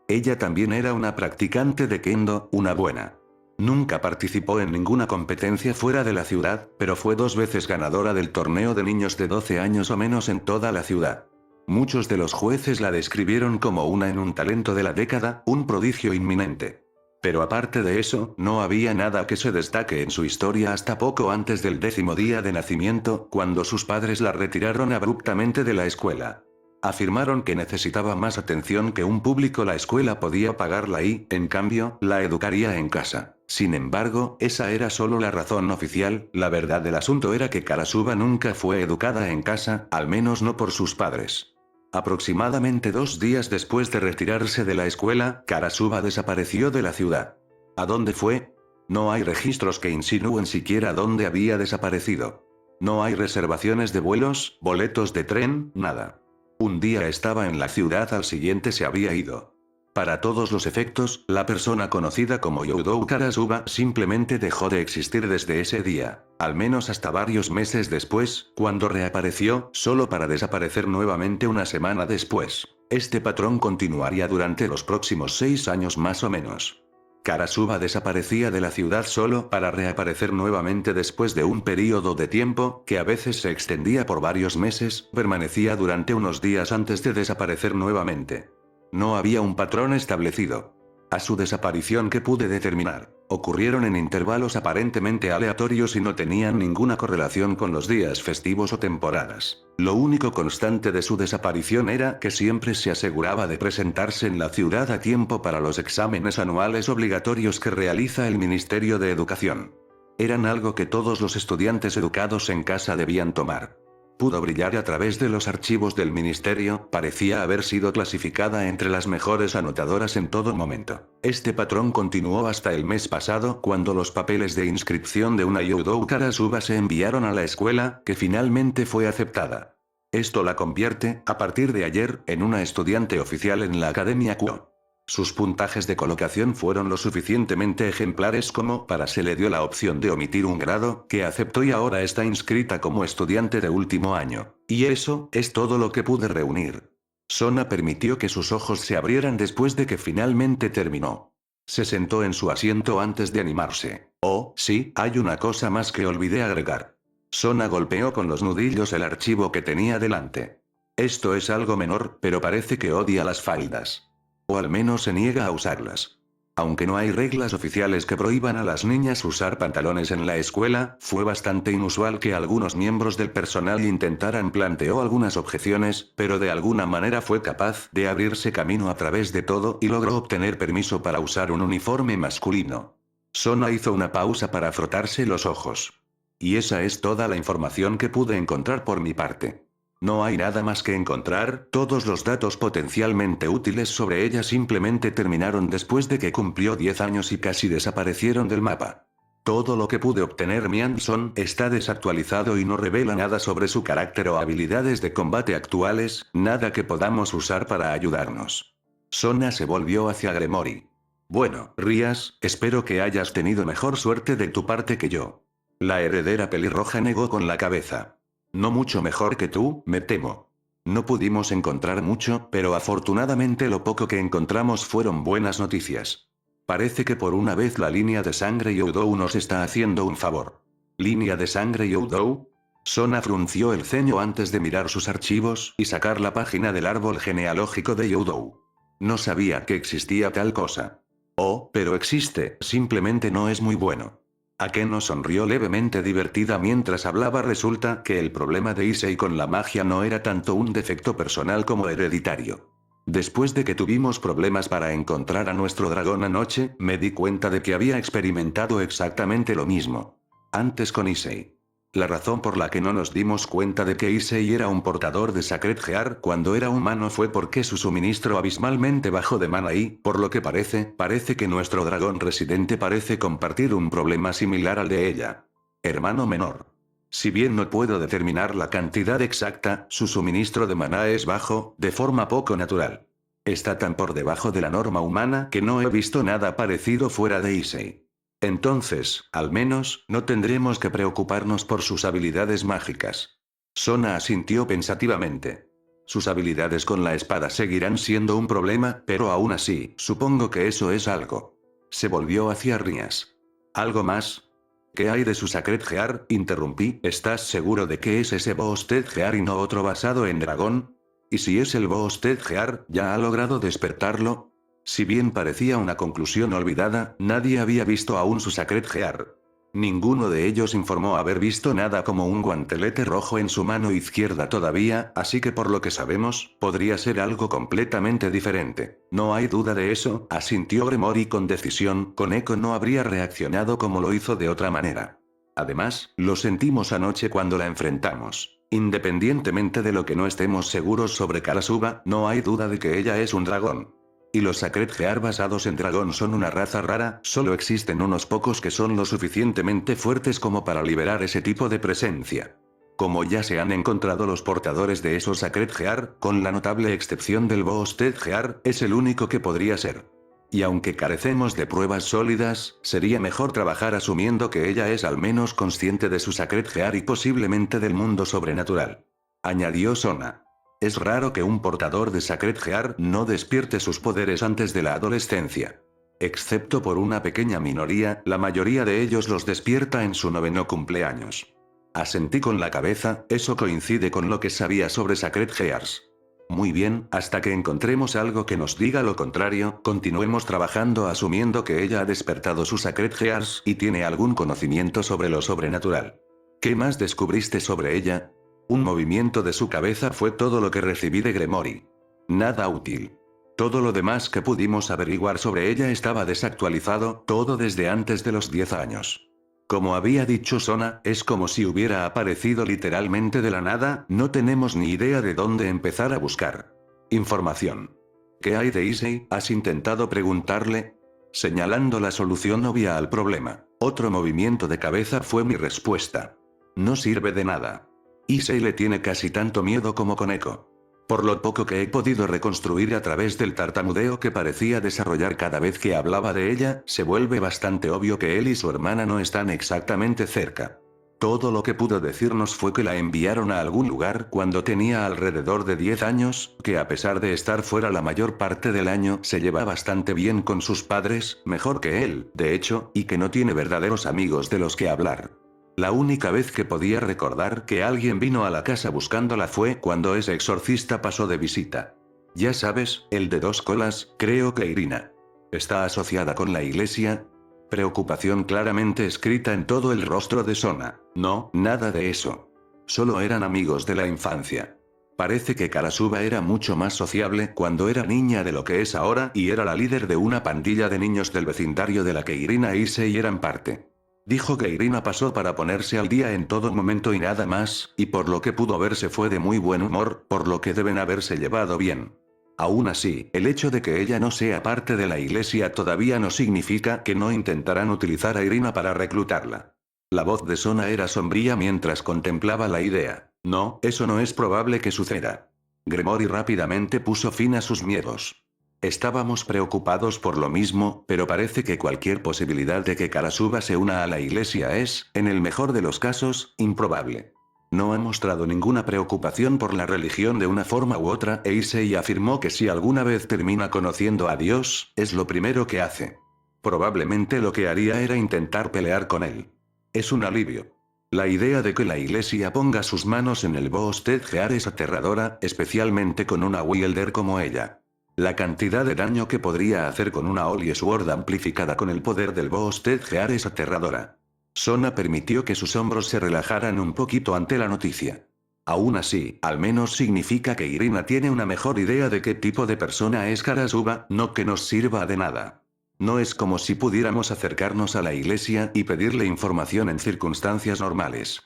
Ella también era una practicante de kendo, una buena. Nunca participó en ninguna competencia fuera de la ciudad, pero fue 2 veces ganadora del torneo de niños de 12 años o menos en toda la ciudad. Muchos de los jueces la describieron como una en un talento de la década, un prodigio inminente. Pero aparte de eso, no había nada que se destaque en su historia hasta poco antes del 10º día de nacimiento, cuando sus padres la retiraron abruptamente de la escuela. Afirmaron que necesitaba más atención que un público la escuela podía pagarla y, en cambio, la educaría en casa. Sin embargo, esa era solo la razón oficial, la verdad del asunto era que Karasuba nunca fue educada en casa, al menos no por sus padres. Aproximadamente 2 días después de retirarse de la escuela, Karasuba desapareció de la ciudad. ¿A dónde fue? No hay registros que insinúen siquiera dónde había desaparecido. No hay reservaciones de vuelos, boletos de tren, nada. Un día estaba en la ciudad, al siguiente se había ido. Para todos los efectos, la persona conocida como Youdou Karasuba simplemente dejó de existir desde ese día, al menos hasta varios meses después, cuando reapareció, solo para desaparecer nuevamente una semana después. Este patrón continuaría durante los próximos 6 años más o menos. Karasuba desaparecía de la ciudad solo para reaparecer nuevamente después de un período de tiempo, que a veces se extendía por varios meses, permanecía durante unos días antes de desaparecer nuevamente. No había un patrón establecido. A su desaparición que pude determinar, ocurrieron en intervalos aparentemente aleatorios y no tenían ninguna correlación con los días festivos o temporadas. Lo único constante de su desaparición era que siempre se aseguraba de presentarse en la ciudad a tiempo para los exámenes anuales obligatorios que realiza el Ministerio de Educación. Eran algo que todos los estudiantes educados en casa debían tomar. Pudo brillar a través de los archivos del ministerio, parecía haber sido clasificada entre las mejores anotadoras en todo momento. Este patrón continuó hasta el mes pasado, cuando los papeles de inscripción de una Youdou Karasuba se enviaron a la escuela, que finalmente fue aceptada. Esto la convierte, a partir de ayer, en una estudiante oficial en la Academia Kuo. Sus puntajes de colocación fueron lo suficientemente ejemplares como para se le dio la opción de omitir un grado, que aceptó y ahora está inscrita como estudiante de último año. Y eso, es todo lo que pude reunir. Sona permitió que sus ojos se abrieran después de que finalmente terminó. Se sentó en su asiento antes de animarse. Oh, sí, hay una cosa más que olvidé agregar. Sona golpeó con los nudillos el archivo que tenía delante. Esto es algo menor, pero parece que odia las faldas. O al menos se niega a usarlas. Aunque no hay reglas oficiales que prohíban a las niñas usar pantalones en la escuela, fue bastante inusual que algunos miembros del personal intentaran. Planteó algunas objeciones, pero de alguna manera fue capaz de abrirse camino a través de todo y logró obtener permiso para usar un uniforme masculino. Sona hizo una pausa para frotarse los ojos. Y esa es toda la información que pude encontrar por mi parte. No hay nada más que encontrar, todos los datos potencialmente útiles sobre ella simplemente terminaron después de que cumplió 10 años y casi desaparecieron del mapa. Todo lo que pude obtener Mianson está desactualizado y no revela nada sobre su carácter o habilidades de combate actuales, nada que podamos usar para ayudarnos. Sona se volvió hacia Gremory. Bueno, Rías, espero que hayas tenido mejor suerte de tu parte que yo. La heredera pelirroja negó con la cabeza. No mucho mejor que tú, me temo. No pudimos encontrar mucho, pero afortunadamente lo poco que encontramos fueron buenas noticias. Parece que por una vez la línea de sangre Youdou nos está haciendo un favor. ¿Línea de sangre Youdou? Sona frunció el ceño antes de mirar sus archivos y sacar la página del árbol genealógico de Youdou. No sabía que existía tal cosa. Oh, pero existe, simplemente no es muy bueno. Akeno sonrió levemente divertida mientras hablaba. Resulta que el problema de Issei con la magia no era tanto un defecto personal como hereditario. Después de que tuvimos problemas para encontrar a nuestro dragón anoche, me di cuenta de que había experimentado exactamente lo mismo. Antes con Issei. La razón por la que no nos dimos cuenta de que Issei era un portador de Sacred Heart cuando era humano fue porque su suministro abismalmente bajo de mana y, por lo que parece que nuestro dragón residente parece compartir un problema similar al de ella. Hermano menor. Si bien no puedo determinar la cantidad exacta, su suministro de maná es bajo, de forma poco natural. Está tan por debajo de la norma humana que no he visto nada parecido fuera de Issei. Entonces, al menos, no tendremos que preocuparnos por sus habilidades mágicas. Sona asintió pensativamente. Sus habilidades con la espada seguirán siendo un problema, pero aún así, supongo que eso es algo. Se volvió hacia Rías. ¿Algo más? ¿Qué hay de su Sacred Heart? Interrumpí. ¿Estás seguro de que es ese Boosted Heart y no otro basado en dragón? ¿Y si es el Boosted Heart, ya ha logrado despertarlo? Si bien parecía una conclusión olvidada, nadie había visto aún su Sacred Heart. Ninguno de ellos informó haber visto nada como un guantelete rojo en su mano izquierda todavía, así que por lo que sabemos, podría ser algo completamente diferente. No hay duda de eso, asintió Gremory con decisión. Koneko no habría reaccionado como lo hizo de otra manera. Además, lo sentimos anoche cuando la enfrentamos. Independientemente de lo que no estemos seguros sobre Karasuba, no hay duda de que ella es un dragón. Y los Sacred Heart basados en dragón son una raza rara, solo existen unos pocos que son lo suficientemente fuertes como para liberar ese tipo de presencia. Como ya se han encontrado los portadores de esos Sacred Heart, con la notable excepción del Boosted Heart, es el único que podría ser. Y aunque carecemos de pruebas sólidas, sería mejor trabajar asumiendo que ella es al menos consciente de su Sacred Heart y posiblemente del mundo sobrenatural. Añadió Sona. Es raro que un portador de Sacred Heart no despierte sus poderes antes de la adolescencia. Excepto por una pequeña minoría, la mayoría de ellos los despierta en su 9º cumpleaños. Asentí con la cabeza, eso coincide con lo que sabía sobre Sacred Hearts. Muy bien, hasta que encontremos algo que nos diga lo contrario, continuemos trabajando asumiendo que ella ha despertado sus Sacred Hearts y tiene algún conocimiento sobre lo sobrenatural. ¿Qué más descubriste sobre ella? Un movimiento de su cabeza fue todo lo que recibí de Gremory. Nada útil. Todo lo demás que pudimos averiguar sobre ella estaba desactualizado, todo desde antes de los 10 años. Como había dicho Sona, es como si hubiera aparecido literalmente de la nada, no tenemos ni idea de dónde empezar a buscar. Información. ¿Qué hay de Issei? ¿Has intentado preguntarle? Señalando la solución obvia al problema. Otro movimiento de cabeza fue mi respuesta. No sirve de nada. Issei le tiene casi tanto miedo como Koneko. Por lo poco que he podido reconstruir a través del tartamudeo que parecía desarrollar cada vez que hablaba de ella, se vuelve bastante obvio que él y su hermana no están exactamente cerca. Todo lo que pudo decirnos fue que la enviaron a algún lugar cuando tenía alrededor de 10 años, que a pesar de estar fuera la mayor parte del año se lleva bastante bien con sus padres, mejor que él, de hecho, y que no tiene verdaderos amigos de los que hablar. La única vez que podía recordar que alguien vino a la casa buscándola fue cuando ese exorcista pasó de visita. Ya sabes, el de 2 colas, creo que Irina. ¿Está asociada con la iglesia? Preocupación claramente escrita en todo el rostro de Sona. No, nada de eso. Solo eran amigos de la infancia. Parece que Karasuba era mucho más sociable cuando era niña de lo que es ahora y era la líder de una pandilla de niños del vecindario de la que Irina e Issei eran parte. Dijo que Irina pasó para ponerse al día en todo momento y nada más, y por lo que pudo verse fue de muy buen humor, por lo que deben haberse llevado bien. Aún así, el hecho de que ella no sea parte de la iglesia todavía no significa que no intentarán utilizar a Irina para reclutarla. La voz de Sona era sombría mientras contemplaba la idea. No, eso no es probable que suceda. Gremory rápidamente puso fin a sus miedos. Estábamos preocupados por lo mismo, pero parece que cualquier posibilidad de que Karasuba se una a la iglesia es, en el mejor de los casos, improbable. No ha mostrado ninguna preocupación por la religión de una forma u otra e Issei afirmó que si alguna vez termina conociendo a Dios, es lo primero que hace. Probablemente lo que haría era intentar pelear con él. Es un alivio. La idea de que la iglesia ponga sus manos en el Boss Ted Gear es aterradora, especialmente con una wielder como ella. La cantidad de daño que podría hacer con una Holy Sword amplificada con el poder del Boss Ted Gear es aterradora. Sona permitió que sus hombros se relajaran un poquito ante la noticia. Aún así, al menos significa que Irina tiene una mejor idea de qué tipo de persona es Karasuba, no que nos sirva de nada. No es como si pudiéramos acercarnos a la iglesia y pedirle información en circunstancias normales.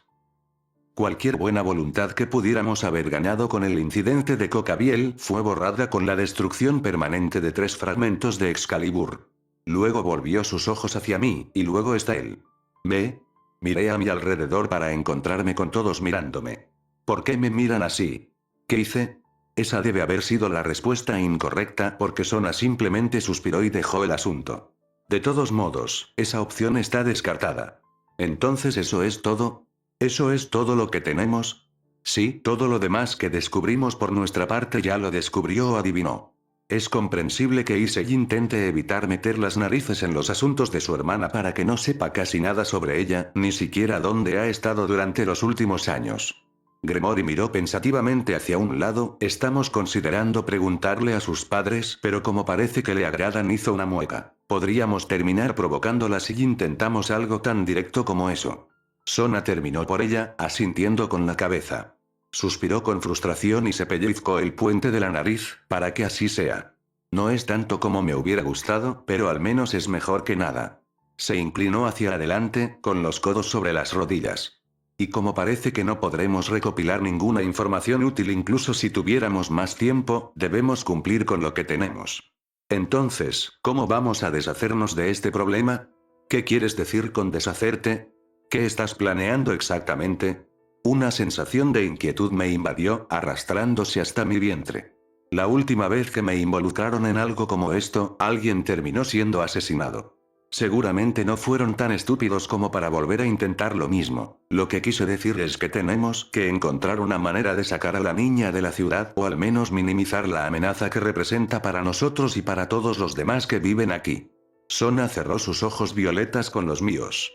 Cualquier buena voluntad que pudiéramos haber ganado con el incidente de Cocabiel fue borrada con la destrucción permanente de 3 fragmentos de Excalibur. Luego volvió sus ojos hacia mí, y luego está él. ¿Ve? Miré a mi alrededor para encontrarme con todos mirándome. ¿Por qué me miran así? ¿Qué hice? Esa debe haber sido la respuesta incorrecta porque Sona simplemente suspiró y dejó el asunto. De todos modos, esa opción está descartada. Entonces ¿eso es todo? ¿Eso es todo lo que tenemos? Sí, todo lo demás que descubrimos por nuestra parte ya lo descubrió o adivinó. Es comprensible que Issei intente evitar meter las narices en los asuntos de su hermana para que no sepa casi nada sobre ella, ni siquiera dónde ha estado durante los últimos años. Gremory miró pensativamente hacia un lado, estamos considerando preguntarle a sus padres, pero como parece que le agradan hizo una mueca. Podríamos terminar provocándola si intentamos algo tan directo como eso. Sona terminó por ella, asintiendo con la cabeza. Suspiró con frustración y se pellizcó el puente de la nariz, para que así sea. No es tanto como me hubiera gustado, pero al menos es mejor que nada. Se inclinó hacia adelante, con los codos sobre las rodillas. Y como parece que no podremos recopilar ninguna información útil incluso si tuviéramos más tiempo, debemos cumplir con lo que tenemos. Entonces, ¿cómo vamos a deshacernos de este problema? ¿Qué quieres decir con deshacerte? ¿Qué estás planeando exactamente? Una sensación de inquietud me invadió, arrastrándose hasta mi vientre. La última vez que me involucraron en algo como esto, alguien terminó siendo asesinado. Seguramente no fueron tan estúpidos como para volver a intentar lo mismo. Lo que quise decir es que tenemos que encontrar una manera de sacar a la niña de la ciudad o al menos minimizar la amenaza que representa para nosotros y para todos los demás que viven aquí. Sona cerró sus ojos violetas con los míos.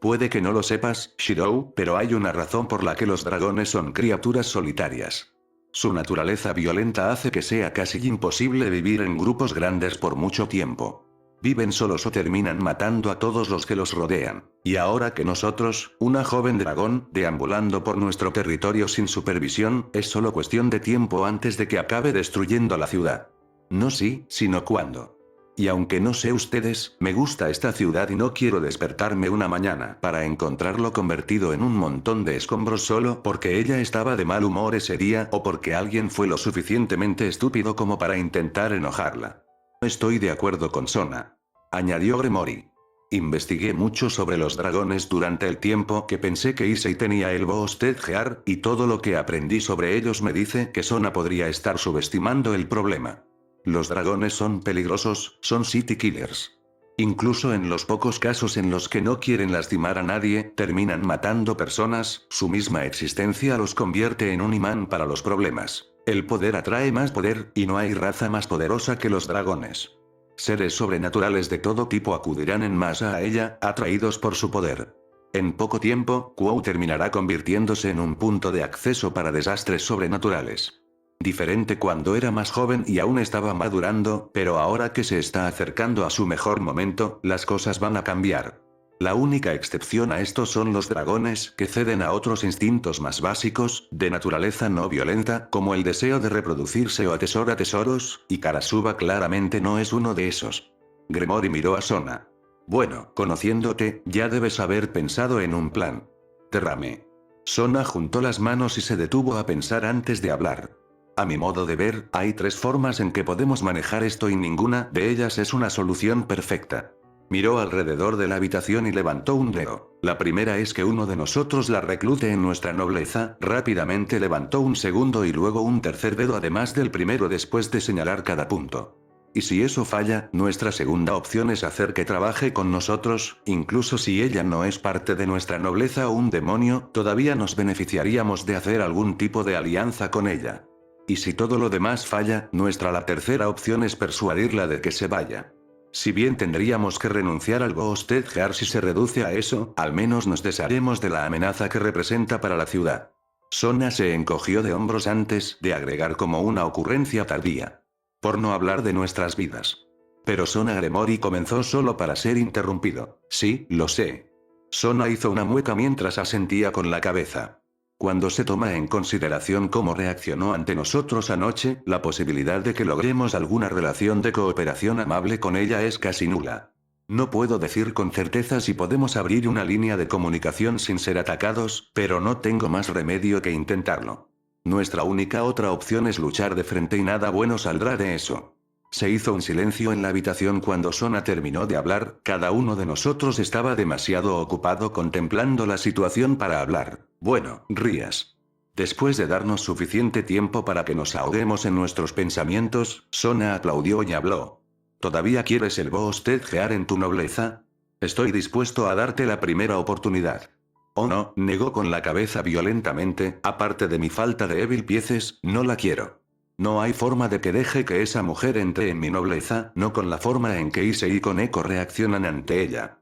Puede que no lo sepas, Shirou, pero hay una razón por la que los dragones son criaturas solitarias. Su naturaleza violenta hace que sea casi imposible vivir en grupos grandes por mucho tiempo. Viven solos o terminan matando a todos los que los rodean. Y ahora que nosotros, una joven dragón, deambulando por nuestro territorio sin supervisión, es solo cuestión de tiempo antes de que acabe destruyendo la ciudad. No sí, sino cuándo. Y aunque no sé ustedes, me gusta esta ciudad y no quiero despertarme una mañana para encontrarlo convertido en un montón de escombros solo porque ella estaba de mal humor ese día o porque alguien fue lo suficientemente estúpido como para intentar enojarla. No estoy de acuerdo con Sona. Añadió Gremory. Investigué mucho sobre los dragones durante el tiempo que pensé que Issei tenía el Boss Ted Gear, y todo lo que aprendí sobre ellos me dice que Sona podría estar subestimando el problema. Los dragones son peligrosos, son city killers. Incluso en los pocos casos en los que no quieren lastimar a nadie, terminan matando personas, su misma existencia los convierte en un imán para los problemas. El poder atrae más poder, y no hay raza más poderosa que los dragones. Seres sobrenaturales de todo tipo acudirán en masa a ella, atraídos por su poder. En poco tiempo, Quo terminará convirtiéndose en un punto de acceso para desastres sobrenaturales. Diferente cuando era más joven y aún estaba madurando, pero ahora que se está acercando a su mejor momento, las cosas van a cambiar. La única excepción a esto son los dragones, que ceden a otros instintos más básicos, de naturaleza no violenta, como el deseo de reproducirse o atesora tesoros, y Karasuba claramente no es uno de esos. Gremory miró a Sona. Bueno, conociéndote, ya debes haber pensado en un plan. Derrame. Sona juntó las manos y se detuvo a pensar antes de hablar. A mi modo de ver, hay 3 formas en que podemos manejar esto y ninguna de ellas es una solución perfecta. Miró alrededor de la habitación y levantó un dedo. La primera es que uno de nosotros la reclute en nuestra nobleza. Rápidamente levantó un segundo y luego un tercer dedo además del primero después de señalar cada punto. Y si eso falla, nuestra segunda opción es hacer que trabaje con nosotros, incluso si ella no es parte de nuestra nobleza o un demonio, todavía nos beneficiaríamos de hacer algún tipo de alianza con ella. Y si todo lo demás falla, la tercera opción es persuadirla de que se vaya. Si bien tendríamos que renunciar al Boosted-Gear si se reduce a eso, al menos nos desharemos de la amenaza que representa para la ciudad. Sona se encogió de hombros antes de agregar como una ocurrencia tardía. Por no hablar de nuestras vidas. Pero Sona Gremory comenzó solo para ser interrumpido. Sí, lo sé. Sona hizo una mueca mientras asentía con la cabeza. Cuando se toma en consideración cómo reaccionó ante nosotros anoche, la posibilidad de que logremos alguna relación de cooperación amable con ella es casi nula. No puedo decir con certeza si podemos abrir una línea de comunicación sin ser atacados, pero no tengo más remedio que intentarlo. Nuestra única otra opción es luchar de frente y nada bueno saldrá de eso. Se hizo un silencio en la habitación cuando Sona terminó de hablar, cada uno de nosotros estaba demasiado ocupado contemplando la situación para hablar. Bueno, Rías. Después de darnos suficiente tiempo para que nos ahoguemos en nuestros pensamientos, Sona aplaudió y habló. ¿Todavía quieres el Boosted-Gear en tu nobleza? Estoy dispuesto a darte la primera oportunidad. Oh no, negó con la cabeza violentamente, aparte de mi falta de Evil Pieces, no la quiero. No hay forma de que deje que esa mujer entre en mi nobleza, no con la forma en que Issei y Koneko reaccionan ante ella.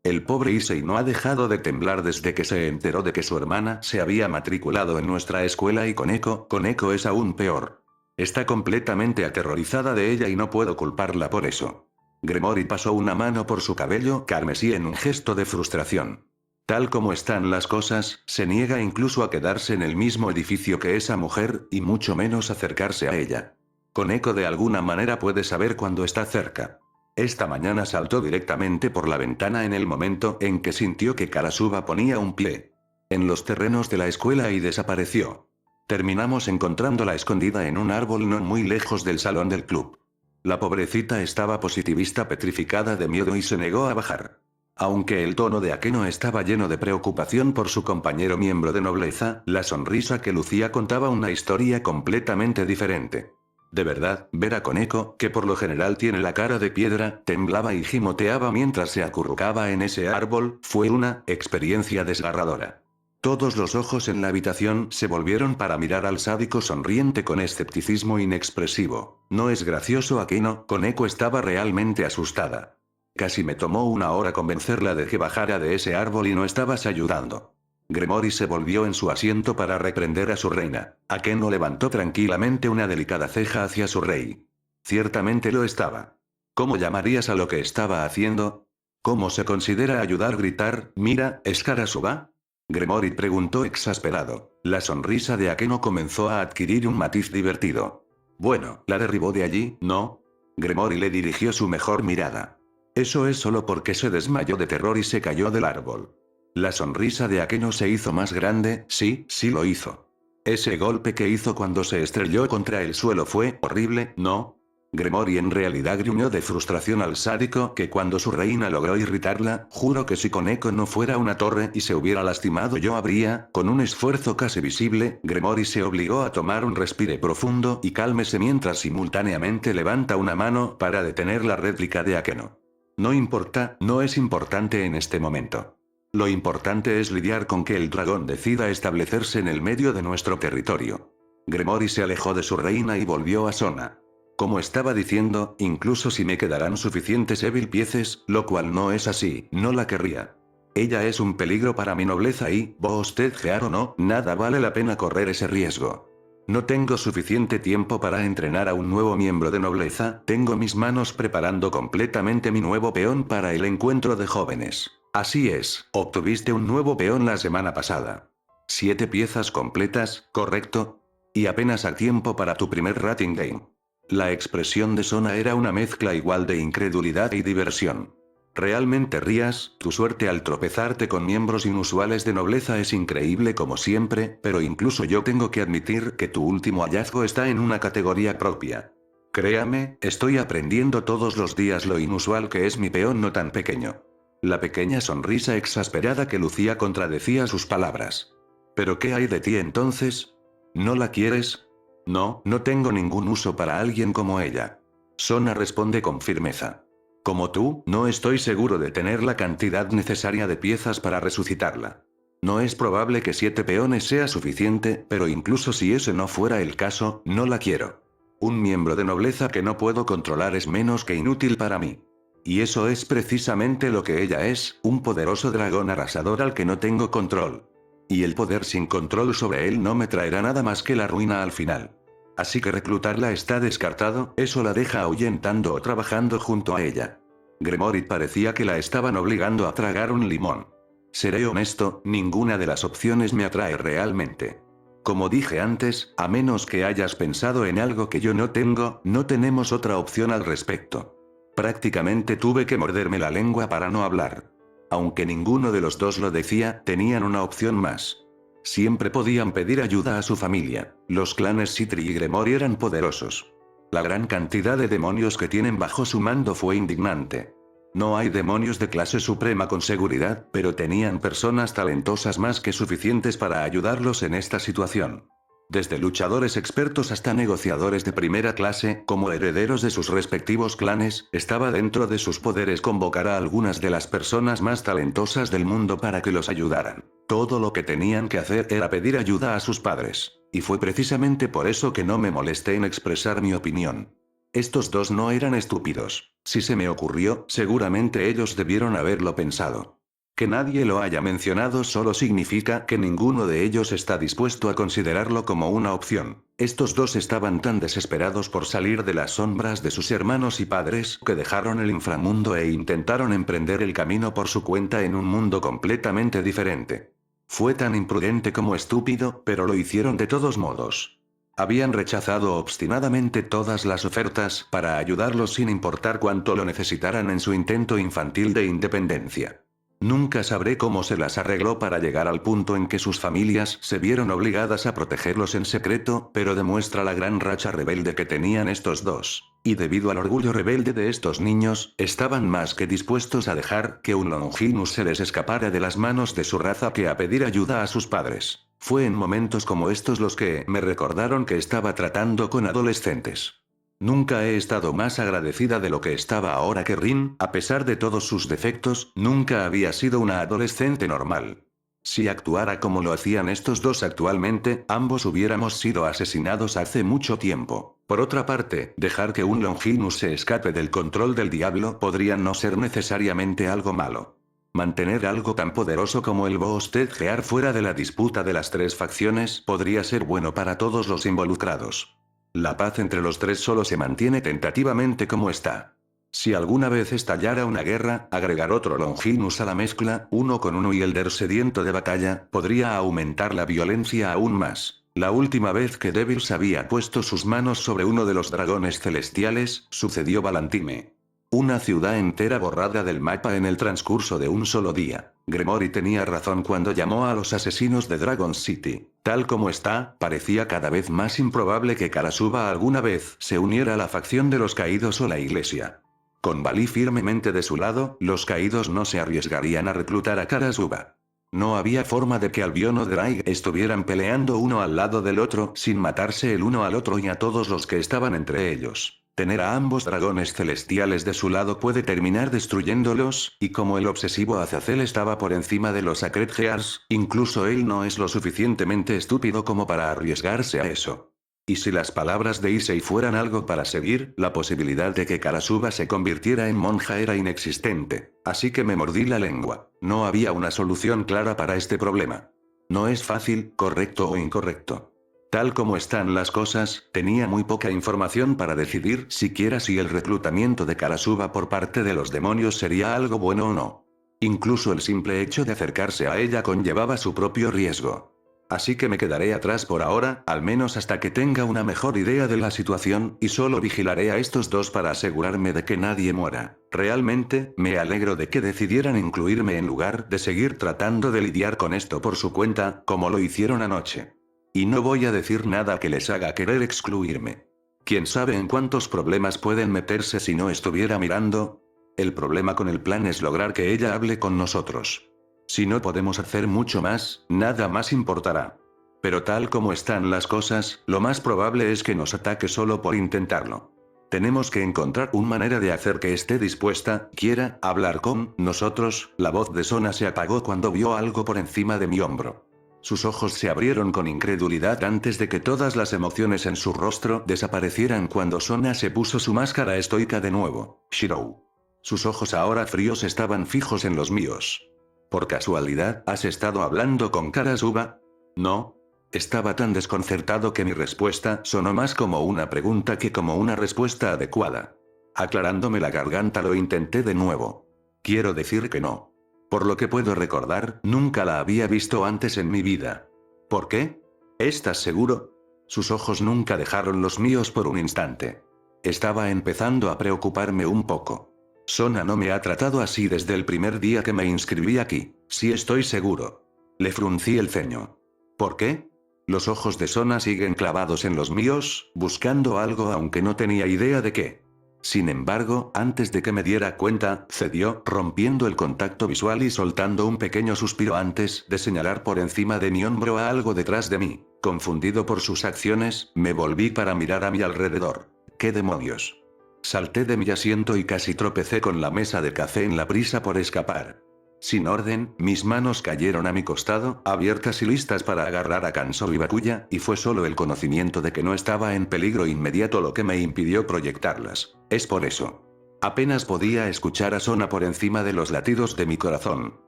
El pobre Issei no ha dejado de temblar desde que se enteró de que su hermana se había matriculado en nuestra escuela y Koneko es aún peor. Está completamente aterrorizada de ella y no puedo culparla por eso. Gremory pasó una mano por su cabello carmesí en un gesto de frustración. Tal como están las cosas, se niega incluso a quedarse en el mismo edificio que esa mujer, y mucho menos acercarse a ella. Koneko de alguna manera puede saber cuando está cerca. Esta mañana saltó directamente por la ventana en el momento en que sintió que Karasuba ponía un pie en los terrenos de la escuela y desapareció. Terminamos encontrándola escondida en un árbol no muy lejos del salón del club. La pobrecita estaba positivista petrificada de miedo y se negó a bajar. Aunque el tono de Akeno estaba lleno de preocupación por su compañero miembro de nobleza, la sonrisa que lucía contaba una historia completamente diferente. De verdad, ver a Koneko, que por lo general tiene la cara de piedra, temblaba y gimoteaba mientras se acurrucaba en ese árbol, fue una experiencia desgarradora. Todos los ojos en la habitación se volvieron para mirar al sádico sonriente con escepticismo inexpresivo. No es gracioso, Akeno, Koneko estaba realmente asustada. Casi me tomó una hora convencerla de que bajara de ese árbol y no estabas ayudando. Gremory se volvió en su asiento para reprender a su reina. Akeno levantó tranquilamente una delicada ceja hacia su rey. Ciertamente lo estaba. ¿Cómo llamarías a lo que estaba haciendo? ¿Cómo se considera ayudar? Gritar, mira, ¿es Karasuba? Gremory preguntó exasperado. La sonrisa de Akeno comenzó a adquirir un matiz divertido. Bueno, ¿la derribó de allí, no? Gremory le dirigió su mejor mirada. Eso es solo porque se desmayó de terror y se cayó del árbol. La sonrisa de Akeno se hizo más grande, sí, sí lo hizo. Ese golpe que hizo cuando se estrelló contra el suelo fue horrible, ¿no? Gremory en realidad gruñó de frustración al sádico que cuando su reina logró irritarla, juro que si Koneko no fuera una torre y se hubiera lastimado yo habría, con un esfuerzo casi visible, Gremory se obligó a tomar un respire profundo y cálmese mientras simultáneamente levanta una mano para detener la réplica de Akeno. No importa, no es importante en este momento. Lo importante es lidiar con que el dragón decida establecerse en el medio de nuestro territorio. Gremory se alejó de su reina y volvió a Sona. Como estaba diciendo, incluso si me quedarán suficientes Evil Pieces, lo cual no es así, no la querría. Ella es un peligro para mi nobleza y, Boosted-Gear o no, nada vale la pena correr ese riesgo. No tengo suficiente tiempo para entrenar a un nuevo miembro de nobleza, tengo mis manos preparando completamente mi nuevo peón para el encuentro de jóvenes. Así es, obtuviste un nuevo peón la semana pasada. 7 piezas completas, ¿correcto? Y apenas a tiempo para tu primer rating game. La expresión de Sona era una mezcla igual de incredulidad y diversión. Realmente rías, tu suerte al tropezarte con miembros inusuales de nobleza es increíble como siempre, pero incluso yo tengo que admitir que tu último hallazgo está en una categoría propia. Créame, estoy aprendiendo todos los días lo inusual que es mi peón no tan pequeño. La pequeña sonrisa exasperada que lucía contradecía sus palabras. ¿Pero qué hay de ti entonces? ¿No la quieres? No, no tengo ningún uso para alguien como ella. Sona responde con firmeza. Como tú, no estoy seguro de tener la cantidad necesaria de piezas para resucitarla. No es probable que 7 peones sea suficiente, pero incluso si ese no fuera el caso, no la quiero. Un miembro de nobleza que no puedo controlar es menos que inútil para mí. Y eso es precisamente lo que ella es, un poderoso dragón arrasador al que no tengo control. Y el poder sin control sobre él no me traerá nada más que la ruina al final. Así que reclutarla está descartado, eso la deja ahuyentando o trabajando junto a ella. Gremory parecía que la estaban obligando a tragar un limón. Seré honesto, ninguna de las opciones me atrae realmente. Como dije antes, a menos que hayas pensado en algo que yo no tengo, no tenemos otra opción al respecto. Prácticamente tuve que morderme la lengua para no hablar. Aunque ninguno de los dos lo decía, tenían una opción más. Siempre podían pedir ayuda a su familia. Los clanes Citri y Gremory eran poderosos. La gran cantidad de demonios que tienen bajo su mando fue indignante. No hay demonios de clase suprema con seguridad, pero tenían personas talentosas más que suficientes para ayudarlos en esta situación. Desde luchadores expertos hasta negociadores de primera clase, como herederos de sus respectivos clanes, estaba dentro de sus poderes convocar a algunas de las personas más talentosas del mundo para que los ayudaran. Todo lo que tenían que hacer era pedir ayuda a sus padres. Y fue precisamente por eso que no me molesté en expresar mi opinión. Estos dos no eran estúpidos. Si se me ocurrió, seguramente ellos debieron haberlo pensado. Que nadie lo haya mencionado solo significa que ninguno de ellos está dispuesto a considerarlo como una opción. Estos dos estaban tan desesperados por salir de las sombras de sus hermanos y padres que dejaron el inframundo e intentaron emprender el camino por su cuenta en un mundo completamente diferente. Fue tan imprudente como estúpido, pero lo hicieron de todos modos. Habían rechazado obstinadamente todas las ofertas para ayudarlos sin importar cuánto lo necesitaran en su intento infantil de independencia. Nunca sabré cómo se las arregló para llegar al punto en que sus familias se vieron obligadas a protegerlos en secreto, pero demuestra la gran racha rebelde que tenían estos dos. Y debido al orgullo rebelde de estos niños, estaban más que dispuestos a dejar que un Longinus se les escapara de las manos de su raza que a pedir ayuda a sus padres. Fue en momentos como estos los que me recordaron que estaba tratando con adolescentes. Nunca he estado más agradecida de lo que estaba ahora que Rin, a pesar de todos sus defectos, nunca había sido una adolescente normal. Si actuara como lo hacían estos dos actualmente, ambos hubiéramos sido asesinados hace mucho tiempo. Por otra parte, dejar que un Longinus se escape del control del diablo podría no ser necesariamente algo malo. Mantener algo tan poderoso como el Boss Ted Gear fuera de la disputa de las tres facciones podría ser bueno para todos los involucrados. La paz entre los tres solo se mantiene tentativamente como está. Si alguna vez estallara una guerra, agregar otro Longinus a la mezcla, uno con un Wielder sediento de batalla, podría aumentar la violencia aún más. La última vez que Devils había puesto sus manos sobre uno de los dragones celestiales, sucedió Valentime. Una ciudad entera borrada del mapa en el transcurso de un solo día. Gremory tenía razón cuando llamó a los asesinos de Dragon City. Tal como está, parecía cada vez más improbable que Karasuba alguna vez se uniera a la facción de los caídos o la iglesia. Con Valí firmemente de su lado, los caídos no se arriesgarían a reclutar a Karasuba. No había forma de que Albion o Drake estuvieran peleando uno al lado del otro sin matarse el uno al otro y a todos los que estaban entre ellos. Tener a ambos dragones celestiales de su lado puede terminar destruyéndolos, y como el obsesivo Azazel estaba por encima de los Sacred Gears, incluso él no es lo suficientemente estúpido como para arriesgarse a eso. Y si las palabras de Issei fueran algo para seguir, la posibilidad de que Karasuba se convirtiera en monja era inexistente, así que me mordí la lengua. No había una solución clara para este problema. No es fácil, correcto o incorrecto. Tal como están las cosas, tenía muy poca información para decidir siquiera si el reclutamiento de Karasuba por parte de los demonios sería algo bueno o no. Incluso el simple hecho de acercarse a ella conllevaba su propio riesgo. Así que me quedaré atrás por ahora, al menos hasta que tenga una mejor idea de la situación, y solo vigilaré a estos dos para asegurarme de que nadie muera. Realmente, me alegro de que decidieran incluirme en lugar de seguir tratando de lidiar con esto por su cuenta, como lo hicieron anoche. Y no voy a decir nada que les haga querer excluirme. ¿Quién sabe en cuántos problemas pueden meterse si no estuviera mirando? El problema con el plan es lograr que ella hable con nosotros. Si no podemos hacer mucho más, nada más importará. Pero tal como están las cosas, lo más probable es que nos ataque solo por intentarlo. Tenemos que encontrar una manera de hacer que esté dispuesta, quiera, hablar con nosotros. La voz de Sona se apagó cuando vio algo por encima de mi hombro. Sus ojos se abrieron con incredulidad antes de que todas las emociones en su rostro desaparecieran cuando Sona se puso su máscara estoica de nuevo. Shirou. Sus ojos ahora fríos estaban fijos en los míos. ¿Por casualidad has estado hablando con Karasuba? No. Estaba tan desconcertado que mi respuesta sonó más como una pregunta que como una respuesta adecuada. Aclarándome la garganta lo intenté de nuevo. Quiero decir que no. Por lo que puedo recordar, nunca la había visto antes en mi vida. ¿Por qué? ¿Estás seguro? Sus ojos nunca dejaron los míos por un instante. Estaba empezando a preocuparme un poco. Sona no me ha tratado así desde el primer día que me inscribí aquí, sí estoy seguro. Le fruncí el ceño. ¿Por qué? Los ojos de Sona siguen clavados en los míos, buscando algo aunque no tenía idea de qué. Sin embargo, antes de que me diera cuenta, cedió, rompiendo el contacto visual y soltando un pequeño suspiro antes de señalar por encima de mi hombro a algo detrás de mí. Confundido por sus acciones, me volví para mirar a mi alrededor. ¿Qué demonios? Salté de mi asiento y casi tropecé con la mesa de café en la prisa por escapar. Sin orden, mis manos cayeron a mi costado, abiertas y listas para agarrar a Kansou y Bakuya, y fue solo el conocimiento de que no estaba en peligro inmediato lo que me impidió proyectarlas. Es por eso. Apenas podía escuchar a Sona por encima de los latidos de mi corazón.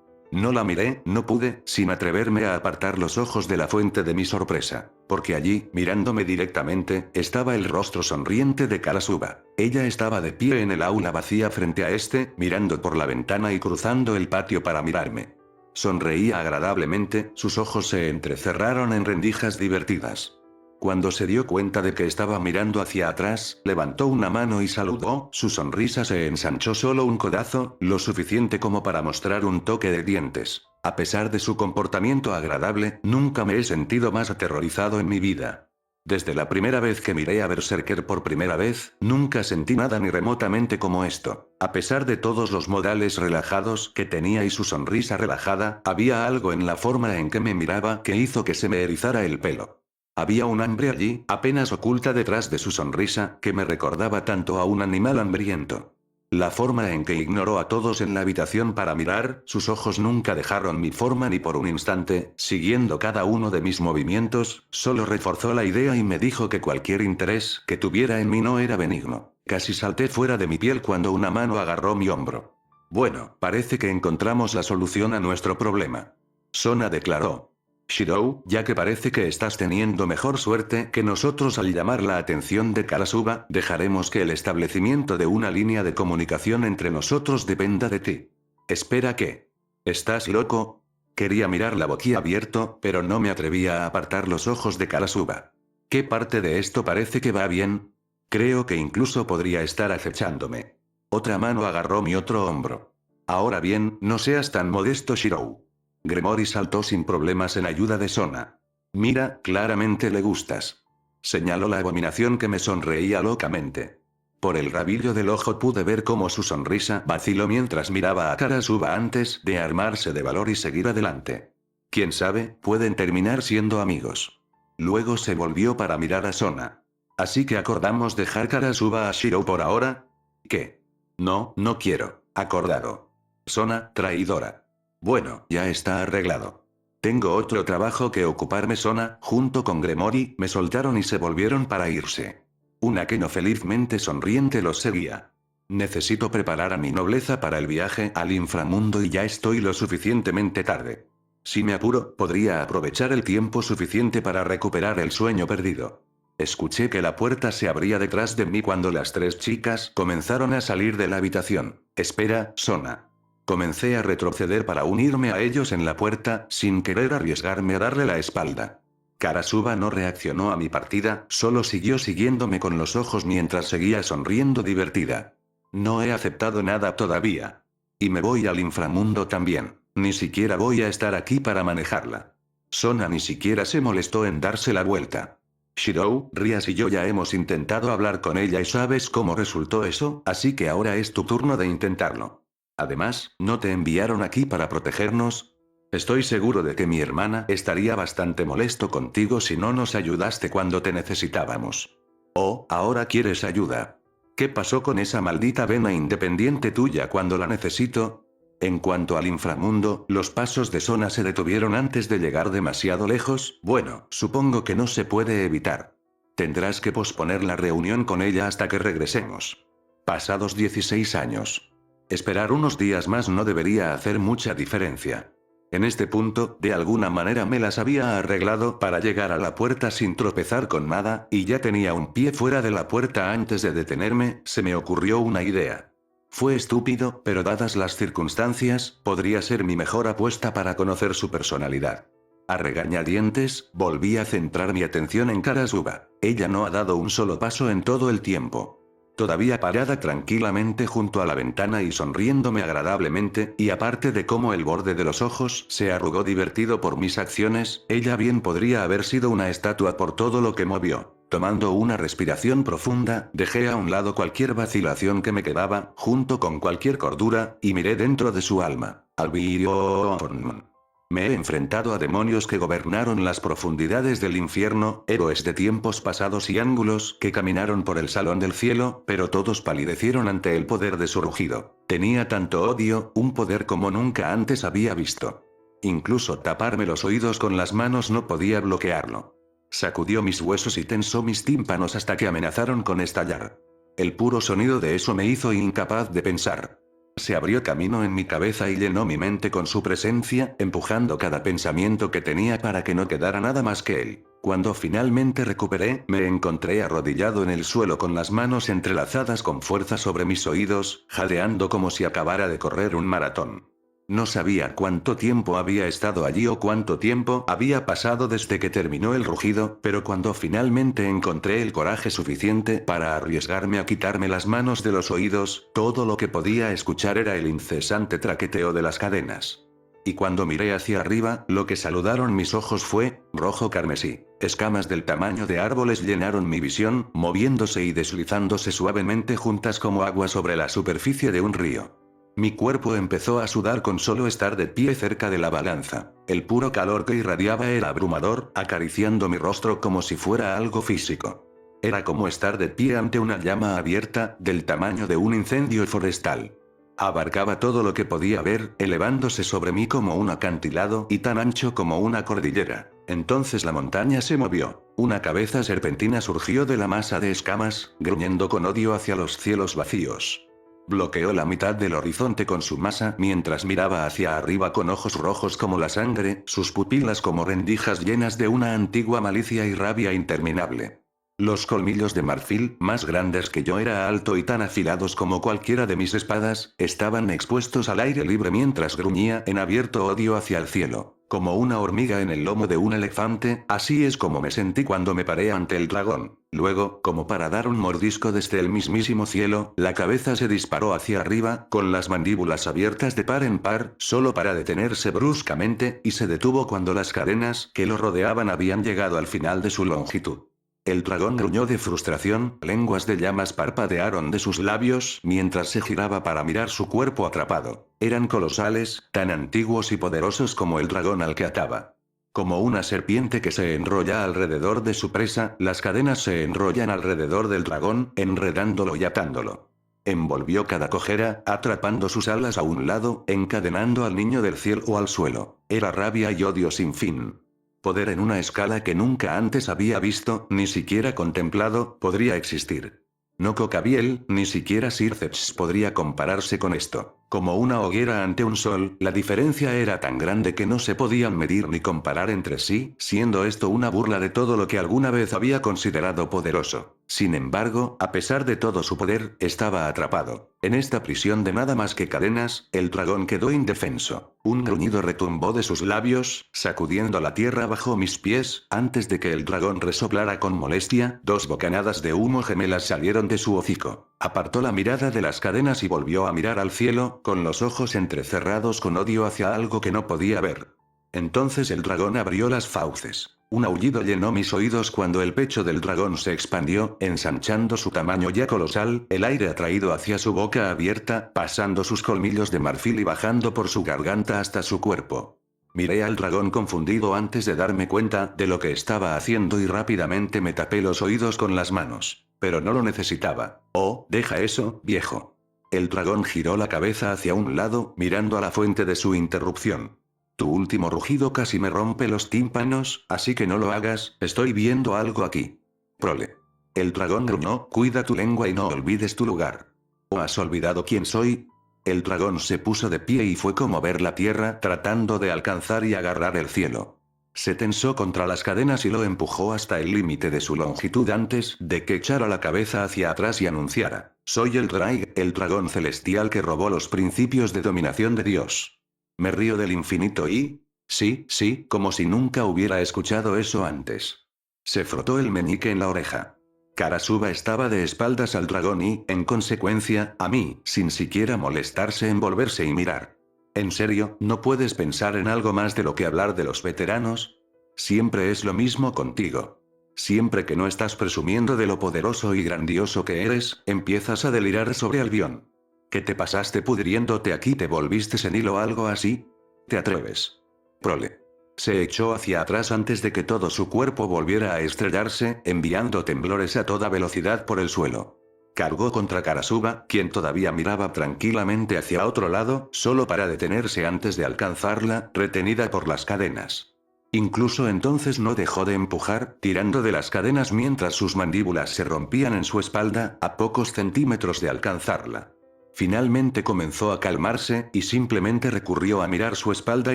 No la miré, no pude, sin atreverme a apartar los ojos de la fuente de mi sorpresa, porque allí, mirándome directamente, estaba el rostro sonriente de Karasuba. Ella estaba de pie en el aula vacía frente a mirando por la ventana y cruzando el patio para mirarme. Sonreía agradablemente, sus ojos se entrecerraron en rendijas divertidas. Cuando se dio cuenta de que estaba mirando hacia atrás, levantó una mano y saludó, su sonrisa se ensanchó solo un codazo, lo suficiente como para mostrar un toque de dientes. A pesar de su comportamiento agradable, nunca me he sentido más aterrorizado en mi vida. Desde la primera vez que miré a Berserker por primera vez, nunca sentí nada ni remotamente como esto. A pesar de todos los modales relajados que tenía y su sonrisa relajada, había algo en la forma en que me miraba que hizo que se me erizara el pelo. Había un hambre allí, apenas oculta detrás de su sonrisa, que me recordaba tanto a un animal hambriento. La forma en que ignoró a todos en la habitación para mirar, sus ojos nunca dejaron mi forma ni por un instante, siguiendo cada uno de mis movimientos, solo reforzó la idea y me dijo que cualquier interés que tuviera en mí no era benigno. Casi salté fuera de mi piel cuando una mano agarró mi hombro. Bueno, parece que encontramos la solución a nuestro problema. Sona declaró. Shirou, ya que parece que estás teniendo mejor suerte que nosotros al llamar la atención de Karasuba, dejaremos que el establecimiento de una línea de comunicación entre nosotros dependa de ti. Espera ¿qué? ¿Estás loco? Quería mirarla boquiabierto, pero no me atrevía a apartar los ojos de Karasuba. ¿Qué parte de esto parece que va bien? Creo que incluso podría estar acechándome. Otra mano agarró mi otro hombro. Ahora bien, no seas tan modesto, Shirou. Gremory saltó sin problemas en ayuda de Sona. Mira, claramente le gustas. Señaló la abominación que me sonreía locamente. Por el rabillo del ojo pude ver cómo su sonrisa vaciló mientras miraba a Karasuba antes de armarse de valor y seguir adelante. Quién sabe, pueden terminar siendo amigos. Luego se volvió para mirar a Sona. Así que acordamos dejar Karasuba a Shirou por ahora. ¿Qué? No, no quiero. Acordado. Sona, traidora. Bueno, ya está arreglado. Tengo otro trabajo que ocuparme. Sona, junto con Gremory, me soltaron y se volvieron para irse. Un Akeno felizmente sonriente los seguía. Necesito preparar a mi nobleza para el viaje al inframundo y ya estoy lo suficientemente tarde. Si me apuro, podría aprovechar el tiempo suficiente para recuperar el sueño perdido. Escuché que la puerta se abría detrás de mí cuando las tres chicas comenzaron a salir de la habitación. Espera, Sona. Comencé a retroceder para unirme a ellos en la puerta, sin querer arriesgarme a darle la espalda. Karasuba no reaccionó a mi partida, solo siguió siguiéndome con los ojos mientras seguía sonriendo divertida. No he aceptado nada todavía. Y me voy al inframundo también. Ni siquiera voy a estar aquí para manejarla. Sona ni siquiera se molestó en darse la vuelta. Shirou, Rias y yo ya hemos intentado hablar con ella y sabes cómo resultó eso, así que ahora es tu turno de intentarlo. Además, ¿no te enviaron aquí para protegernos? Estoy seguro de que mi hermana estaría bastante molesto contigo si no nos ayudaste cuando te necesitábamos. Oh, ahora quieres ayuda. ¿Qué pasó con esa maldita vena independiente tuya cuando la necesito? En cuanto al inframundo, los pasos de Sona se detuvieron antes de llegar demasiado lejos. Bueno, supongo que no se puede evitar. Tendrás que posponer la reunión con ella hasta que regresemos. Pasados 16 años. Esperar unos días más no debería hacer mucha diferencia. En este punto, de alguna manera me las había arreglado para llegar a la puerta sin tropezar con nada, y ya tenía un pie fuera de la puerta antes de detenerme, se me ocurrió una idea. Fue estúpido, pero dadas las circunstancias, podría ser mi mejor apuesta para conocer su personalidad. A regañadientes, volví a centrar mi atención en Karasuba. Ella no ha dado un solo paso en todo el tiempo. Todavía parada tranquilamente junto a la ventana y sonriéndome agradablemente, y aparte de cómo el borde de los ojos se arrugó divertido por mis acciones, ella bien podría haber sido una estatua por todo lo que movió. Tomando una respiración profunda, dejé a un lado cualquier vacilación que me quedaba, junto con cualquier cordura, y miré dentro de su alma. Albion. Me he enfrentado a demonios que gobernaron las profundidades del infierno, héroes de tiempos pasados y ángulos que caminaron por el salón del cielo, pero todos palidecieron ante el poder de su rugido. Tenía tanto odio, un poder como nunca antes había visto. Incluso taparme los oídos con las manos no podía bloquearlo. Sacudió mis huesos y tensó mis tímpanos hasta que amenazaron con estallar. El puro sonido de eso me hizo incapaz de pensar. Se abrió camino en mi cabeza y llenó mi mente con su presencia, empujando cada pensamiento que tenía para que no quedara nada más que él. Cuando finalmente recuperé, me encontré arrodillado en el suelo con las manos entrelazadas con fuerza sobre mis oídos, jadeando como si acabara de correr un maratón. No sabía cuánto tiempo había estado allí o cuánto tiempo había pasado desde que terminó el rugido, pero cuando finalmente encontré el coraje suficiente para arriesgarme a quitarme las manos de los oídos, todo lo que podía escuchar era el incesante traqueteo de las cadenas. Y cuando miré hacia arriba, lo que saludaron mis ojos fue rojo carmesí. Escamas del tamaño de árboles llenaron mi visión, moviéndose y deslizándose suavemente juntas como agua sobre la superficie de un río. Mi cuerpo empezó a sudar con solo estar de pie cerca de la balanza. El puro calor que irradiaba era abrumador, acariciando mi rostro como si fuera algo físico. Era como estar de pie ante una llama abierta, del tamaño de un incendio forestal. Abarcaba todo lo que podía ver, elevándose sobre mí como un acantilado y tan ancho como una cordillera. Entonces la montaña se movió. Una cabeza serpentina surgió de la masa de escamas, gruñendo con odio hacia los cielos vacíos. Bloqueó la mitad del horizonte con su masa mientras miraba hacia arriba con ojos rojos como la sangre, sus pupilas como rendijas llenas de una antigua malicia y rabia interminable. Los colmillos de marfil, más grandes que yo, era alto y tan afilados como cualquiera de mis espadas, estaban expuestos al aire libre mientras gruñía en abierto odio hacia el cielo. Como una hormiga en el lomo de un elefante, así es como me sentí cuando me paré ante el dragón. Luego, como para dar un mordisco desde el mismísimo cielo, la cabeza se disparó hacia arriba, con las mandíbulas abiertas de par en par, solo para detenerse bruscamente, y se detuvo cuando las cadenas que lo rodeaban habían llegado al final de su longitud. El dragón gruñó de frustración, lenguas de llamas parpadearon de sus labios mientras se giraba para mirar su cuerpo atrapado. Eran colosales, tan antiguos y poderosos como el dragón al que ataba. Como una serpiente que se enrolla alrededor de su presa, las cadenas se enrollan alrededor del dragón, enredándolo y atándolo. Envolvió cada cojera, atrapando sus alas a un lado, encadenando al niño del cielo al suelo. Era rabia y odio sin fin. Poder en una escala que nunca antes había visto, ni siquiera contemplado, podría existir. No Cocabiel, ni siquiera Circeps podría compararse con esto. Como una hoguera ante un sol, la diferencia era tan grande que no se podían medir ni comparar entre sí, siendo esto una burla de todo lo que alguna vez había considerado poderoso. Sin embargo, a pesar de todo su poder, estaba atrapado. En esta prisión de nada más que cadenas, el dragón quedó indefenso. Un gruñido retumbó de sus labios, sacudiendo la tierra bajo mis pies, antes de que el dragón resoplara con molestia, 2 bocanadas de humo gemelas salieron de su hocico. Apartó la mirada de las cadenas y volvió a mirar al cielo, con los ojos entrecerrados con odio hacia algo que no podía ver. Entonces el dragón abrió las fauces. Un aullido llenó mis oídos cuando el pecho del dragón se expandió, ensanchando su tamaño ya colosal, el aire atraído hacia su boca abierta, pasando sus colmillos de marfil y bajando por su garganta hasta su cuerpo. Miré al dragón confundido antes de darme cuenta de lo que estaba haciendo y rápidamente me tapé los oídos con las manos. Pero no lo necesitaba. Oh, deja eso, viejo. El dragón giró la cabeza hacia un lado, mirando a la fuente de su interrupción. Tu último rugido casi me rompe los tímpanos, así que no lo hagas, estoy viendo algo aquí. Prole. El dragón gruñó, cuida tu lengua y no olvides tu lugar. ¿O has olvidado quién soy? El dragón se puso de pie y fue como ver la tierra tratando de alcanzar y agarrar el cielo. Se tensó contra las cadenas y lo empujó hasta el límite de su longitud antes de que echara la cabeza hacia atrás y anunciara, soy el Draig, el dragón celestial que robó los principios de dominación de Dios. Me río del infinito y... sí, como si nunca hubiera escuchado eso antes. Se frotó el meñique en la oreja. Karasuba estaba de espaldas al dragón y, en consecuencia, a mí, sin siquiera molestarse en volverse y mirar. ¿En serio, no puedes pensar en algo más de lo que hablar de los veteranos? Siempre es lo mismo contigo. Siempre que no estás presumiendo de lo poderoso y grandioso que eres, empiezas a delirar sobre Albión. ¿Qué te pasaste pudriéndote aquí? ¿Te volviste senil o algo así? ¿Te atreves? Prole. Se echó hacia atrás antes de que todo su cuerpo volviera a estrellarse, enviando temblores a toda velocidad por el suelo. Cargó contra Karasuba, quien todavía miraba tranquilamente hacia otro lado, solo para detenerse antes de alcanzarla, retenida por las cadenas. Incluso entonces no dejó de empujar, tirando de las cadenas mientras sus mandíbulas se rompían en su espalda, a pocos centímetros de alcanzarla. Finalmente comenzó a calmarse, y simplemente recurrió a mirar su espalda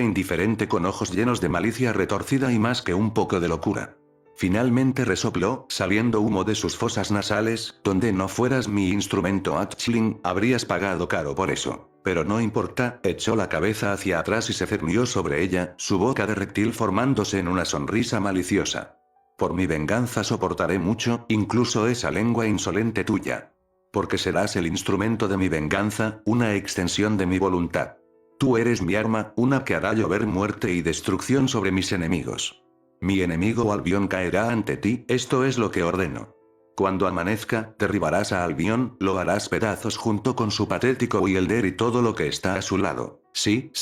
indiferente con ojos llenos de malicia retorcida y más que un poco de locura. Finalmente resopló, saliendo humo de sus fosas nasales, donde no fueras mi instrumento Achtling, habrías pagado caro por eso. Pero no importa, echó la cabeza hacia atrás y se cernió sobre ella, su boca de reptil formándose en una sonrisa maliciosa. Por mi venganza soportaré mucho, incluso esa lengua insolente tuya. Porque serás el instrumento de mi venganza, una extensión de mi voluntad. Tú eres mi arma, una que hará llover muerte y destrucción sobre mis enemigos. Mi enemigo Albión caerá ante ti, esto es lo que ordeno. Cuando amanezca, derribarás a Albión, lo harás pedazos junto con su patético Wielder y todo lo que está a su lado. Sí.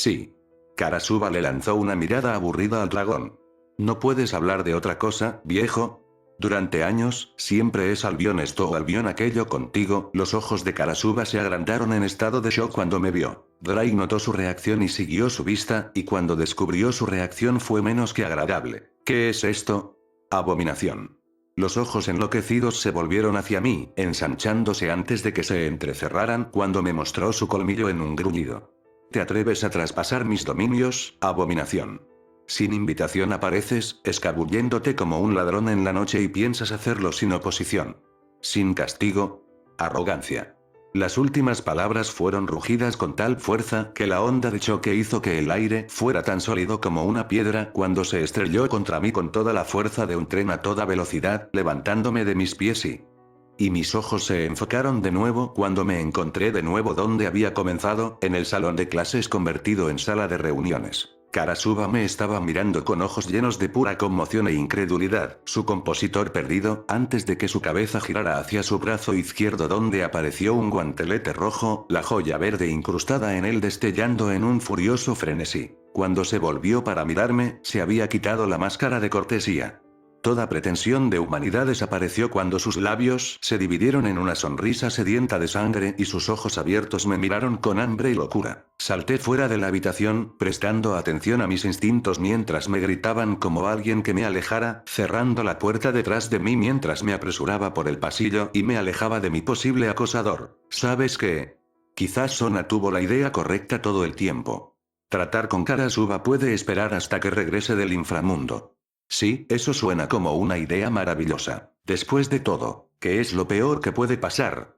Karasuba le lanzó una mirada aburrida al dragón. ¿No puedes hablar de otra cosa, viejo? Durante años, siempre es Albión esto o Albión aquello contigo. Los ojos de Karasuba se agrandaron en estado de shock cuando me vio. Drake notó su reacción y siguió su vista, y cuando descubrió su reacción fue menos que agradable. ¿Qué es esto? Abominación. Los ojos enloquecidos se volvieron hacia mí, ensanchándose antes de que se entrecerraran cuando me mostró su colmillo en un gruñido. ¿Te atreves a traspasar mis dominios, abominación? Sin invitación apareces, escabulléndote como un ladrón en la noche y piensas hacerlo sin oposición. Sin castigo. Arrogancia. Las últimas palabras fueron rugidas con tal fuerza que la onda de choque hizo que el aire fuera tan sólido como una piedra cuando se estrelló contra mí con toda la fuerza de un tren a toda velocidad, levantándome de mis pies y mis ojos se enfocaron de nuevo cuando me encontré de nuevo donde había comenzado, en el salón de clases convertido en sala de reuniones. Karasuba me estaba mirando con ojos llenos de pura conmoción e incredulidad, su compositor perdido, antes de que su cabeza girara hacia su brazo izquierdo donde apareció un guantelete rojo, la joya verde incrustada en él destellando en un furioso frenesí. Cuando se volvió para mirarme, se había quitado la máscara de cortesía. Toda pretensión de humanidad desapareció cuando sus labios se dividieron en una sonrisa sedienta de sangre y sus ojos abiertos me miraron con hambre y locura. Salté fuera de la habitación, prestando atención a mis instintos mientras me gritaban como alguien que me alejara, cerrando la puerta detrás de mí mientras me apresuraba por el pasillo y me alejaba de mi posible acosador. ¿Sabes qué? Quizás Sona tuvo la idea correcta todo el tiempo. Tratar con Karasuba puede esperar hasta que regrese del inframundo. Sí, eso suena como una idea maravillosa. Después de todo, ¿qué es lo peor que puede pasar?